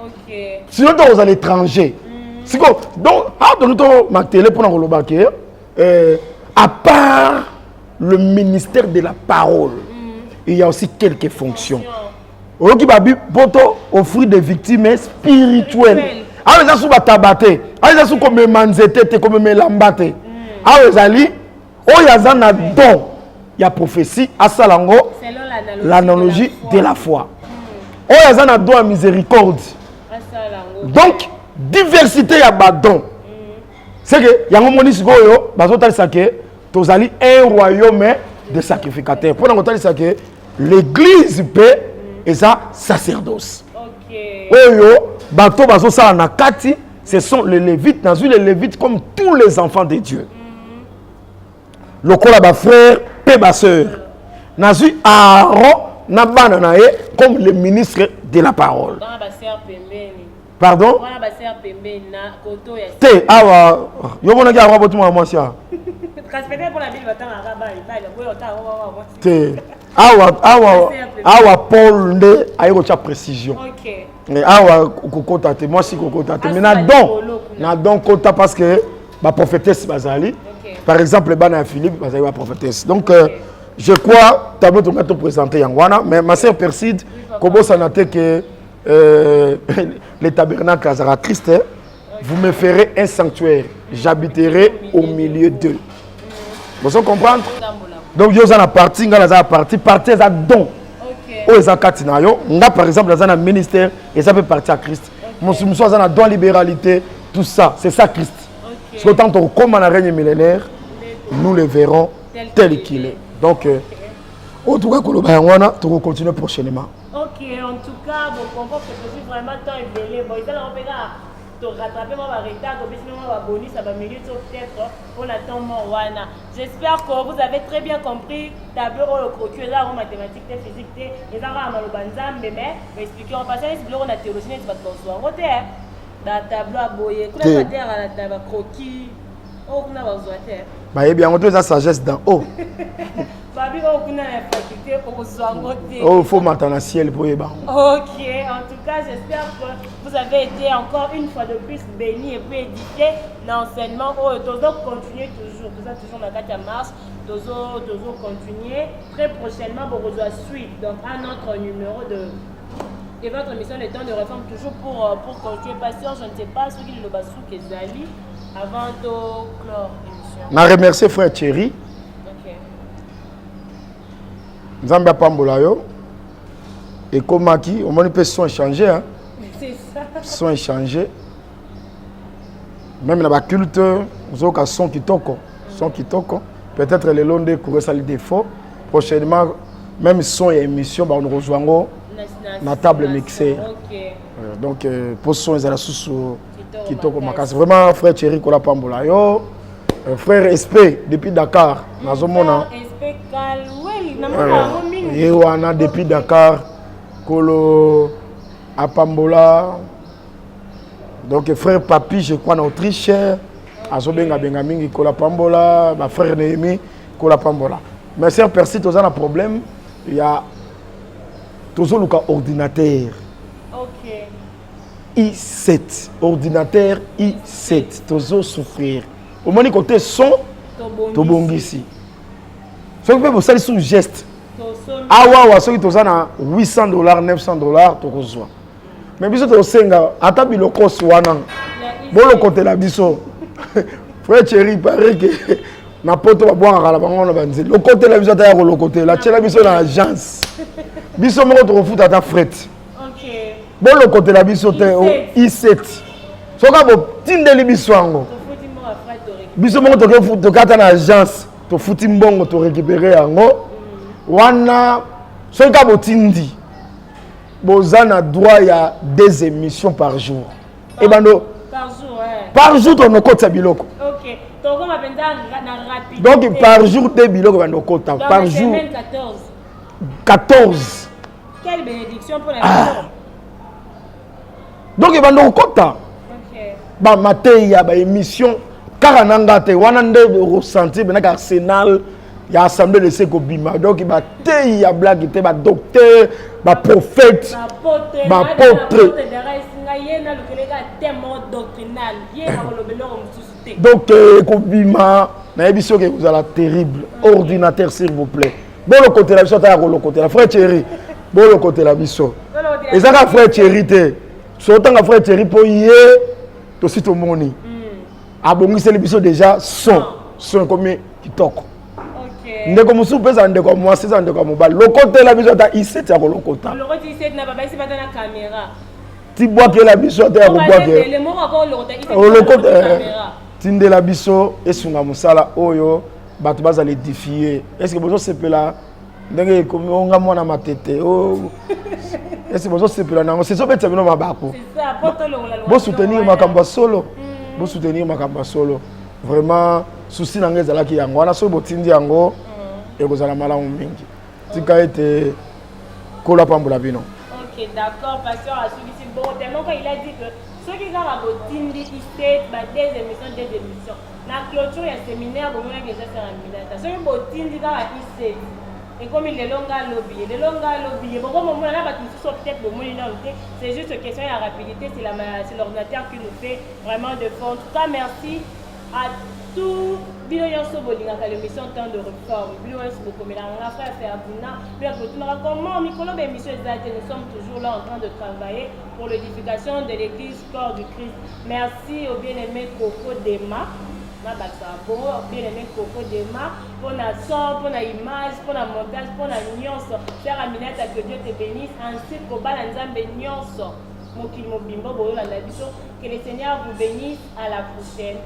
S2: OK.
S3: Sinon vous à l'étranger. C'est quoi? Donc, ma télé pour nous à part le ministère de la parole, il y a aussi quelques fonctions. Qui va offrir des victimes spirituelles. Ah, les gens tabaté. Ah, les gens comme manzete, comme melambate. Ah, les ali, oh, il y a un don. Il y a prophétie à Salango, l'analogie de la foi. Oh, il y a un don à miséricorde. Donc, diversité ya badon. C'est que yango monisi goyo bazotalisa ke tozali un royaume de sacrificateurs. Pour ngotalisa ke l'église peut et ça sacerdoce. OK. Oyo bato bazosala na kati, ce sont les lévites, nazu les lévites comme tous les enfants de Dieu. Lokola ba frère pe ba sœur. Nazu Aaron na bana na ye comme le ministre de la parole. Pardon? Té, awa, yo mona ki awa botu mwa mwasi ya. Té, awa Paul nde ayo cha précision.
S2: OK.
S3: Awa kokota te, mwasi kokota te. Mais na don kota parce que ba prophétesse bazali. Par exemple, bana Philippe bazali ba prophétesse. Donc je crois, tableau tu vas te présenter Yangwana, mais ma sœur Perside, comment ça n'a été que les tabernacles à Christ, vous me ferez un sanctuaire, j'habiterai au milieu d'eux. Vous comprenez? Donc, il y a une partie, il y a une partie, à don. Oh, ils ont katinayo. Nga par exemple dans un ministère et ça peut partir à Christ. Mon soumission dans la don libéralité, tout ça, c'est ça Christ. Parce que tant comme on a règne millénaire, nous le verrons tel qu'il est. Donc en tout cas tu vas continuer prochainement.
S2: OK, en tout cas, bon comprendre que c'est vraiment temps évelé. Bon, il va rattraper mon retard, bonus, ça va milieu peut-être pour la tombe wana. J'espère que vous avez très bien compris tableau au croquis là en mathématiques et physique et ça va mal banza mais expliquer en passant ce bloc on a théologie n'est pas bonsoir. On est dans tableau à boyer, qu'on a terre à la table croquis. Oh, on a besoin terre.
S3: Bah eh bien on doit la sagesse d'en haut.
S2: Babi oh on a la faculté pour soir côté.
S3: Oh, faut maintenant ciel pour y ba.
S2: OK, en tout cas, j'espère que vous avez été encore une fois de plus bénis et puis édifiés dans l'enseignement. Oh, toujours continuer toujours, tout ça toujours dans la marche, toujours continuer. Très prochainement, vous rejoindre suite donc un autre numéro de et votre mission est temps de réforme toujours pour continuer patient. Je ne sais pas ce qu'il le bassou que Zali avant de clore l'émission.
S3: Je remercie frère Thierry. Zambia Pambola yo et comme qui on m'a dit sont échangés hein.
S2: C'est ça.
S3: Sont échangés. Même dans la culte, nous avons son qui toko, peut-être les longs de courir ça les défauts. Prochainement même son et émission bah on rejoindra na table mixée.
S2: OK.
S3: Donc pour son ils la sous qui toko makas. Vraiment frère Thierry Kola Pambola yo. Frère SP depuis Dakar, nazomona.
S2: SP Kalweli,
S3: Yewana depuis Dakar, Kolo Apambola. Donc frère Papi, je crois en Autriche, Azobenga Bengamingi Kola Pambola, ma frère Néhémie Kola Pambola. Mais c'est un persil, tu as un problème, il y a toujours le ordinateur.
S2: OK.
S3: I7, ordinateur I7, toujours souffrir. Au moins, côté son, tu bon ici. Ce qui peut faire sous geste. Ah ouais, ceux qui ont $800, $900, tu reçois. Mais biso tu senga, ata biloko swana. Bon le côté la biso. Frère Thierry paraît que na poto ba boire la bango na banzi. Le côté la biso ta le côté la tchela biso na agence. Biso mo to refuta ta fret.
S2: OK.
S3: Bon le côté la biso te I7. Soka bo tindeli biso ngo. Biso mo to kata na agence to futi mbongo to récupérer yango wana soka bo tindi bozana droit ya 2 émissions par jour et bando
S2: par jour ouais.
S3: Par jour to nokota biloko.
S2: OK donc on va na rapide
S3: donc par jour 2 biloko bando kota par jour 14
S2: quelle bénédiction pour la maison.
S3: Donc bando kota
S2: OK
S3: ba mateya ba émission car nanga te wana nde ressenti benaka Arsenal ya assemblée de ce Kobima donc il va te ya blague te ba docteur ba prophète ba apôtre donc Kobima na biso que vous allez terrible ordinateur s'il vous plaît bon le côté la biso ta le côté la frère Thierry bon le côté la biso et ça ka frère Thierry te so tanga frère Thierry po yé to si to moni abongisi biso déjà son comme kitoko. Ndeko musu pesa ndeko mwasi za ndeko mobali lokote la biso ta I7 ya kolokota
S2: lokote I7 na baba isi bata na caméra
S3: ti boake la biso ta ko boake
S2: le mot ko lokote I7
S3: lokote tinde la biso esunga musala oyo bato baza l'édifier est-ce que bozo sepela ndenge ko nga mwana matete o est-ce que bozo sepela nango c'est so beta bino mabako
S2: c'est ça poto lo la
S3: bo soutenir makamba solo bo soutenir makamba solo vraiment souci na ngeza la ki yango wana so botindi yango et vous allez malamu mingi tika ete Kola Pambola bino.
S2: OK d'accord pasteur a suivi si bon tellement quand il a dit que ceux qui ont botindi I7 ba des émissions la clôture ya séminaire bon on a déjà faire un minata ceux qui botindi ka I7 et comme il est longa lobby bon comme on a ba tout sur peut-être le monde là c'est juste une question de rapidité c'est l'ordinateur qui nous fait vraiment de fond. En tout cas merci à surtout bino nyonso bolingaka l'émission temps de réforme bino nyonso bokomelanga frère Ferdinand bino botunaka comment mikolo bémission ezate nous sommes toujours là en train de travailler pour l'édification de l'église corps du Christ. Merci au bien-aimé Coco Dema bien-aimé Coco Dema pour la son, pour la image, pour la montage, pour la nyonso. Frère Aminata, que Dieu te bénisse ainsi qu'au balanzambe nyonso. Que le Seigneur vous bénisse. À la prochaine.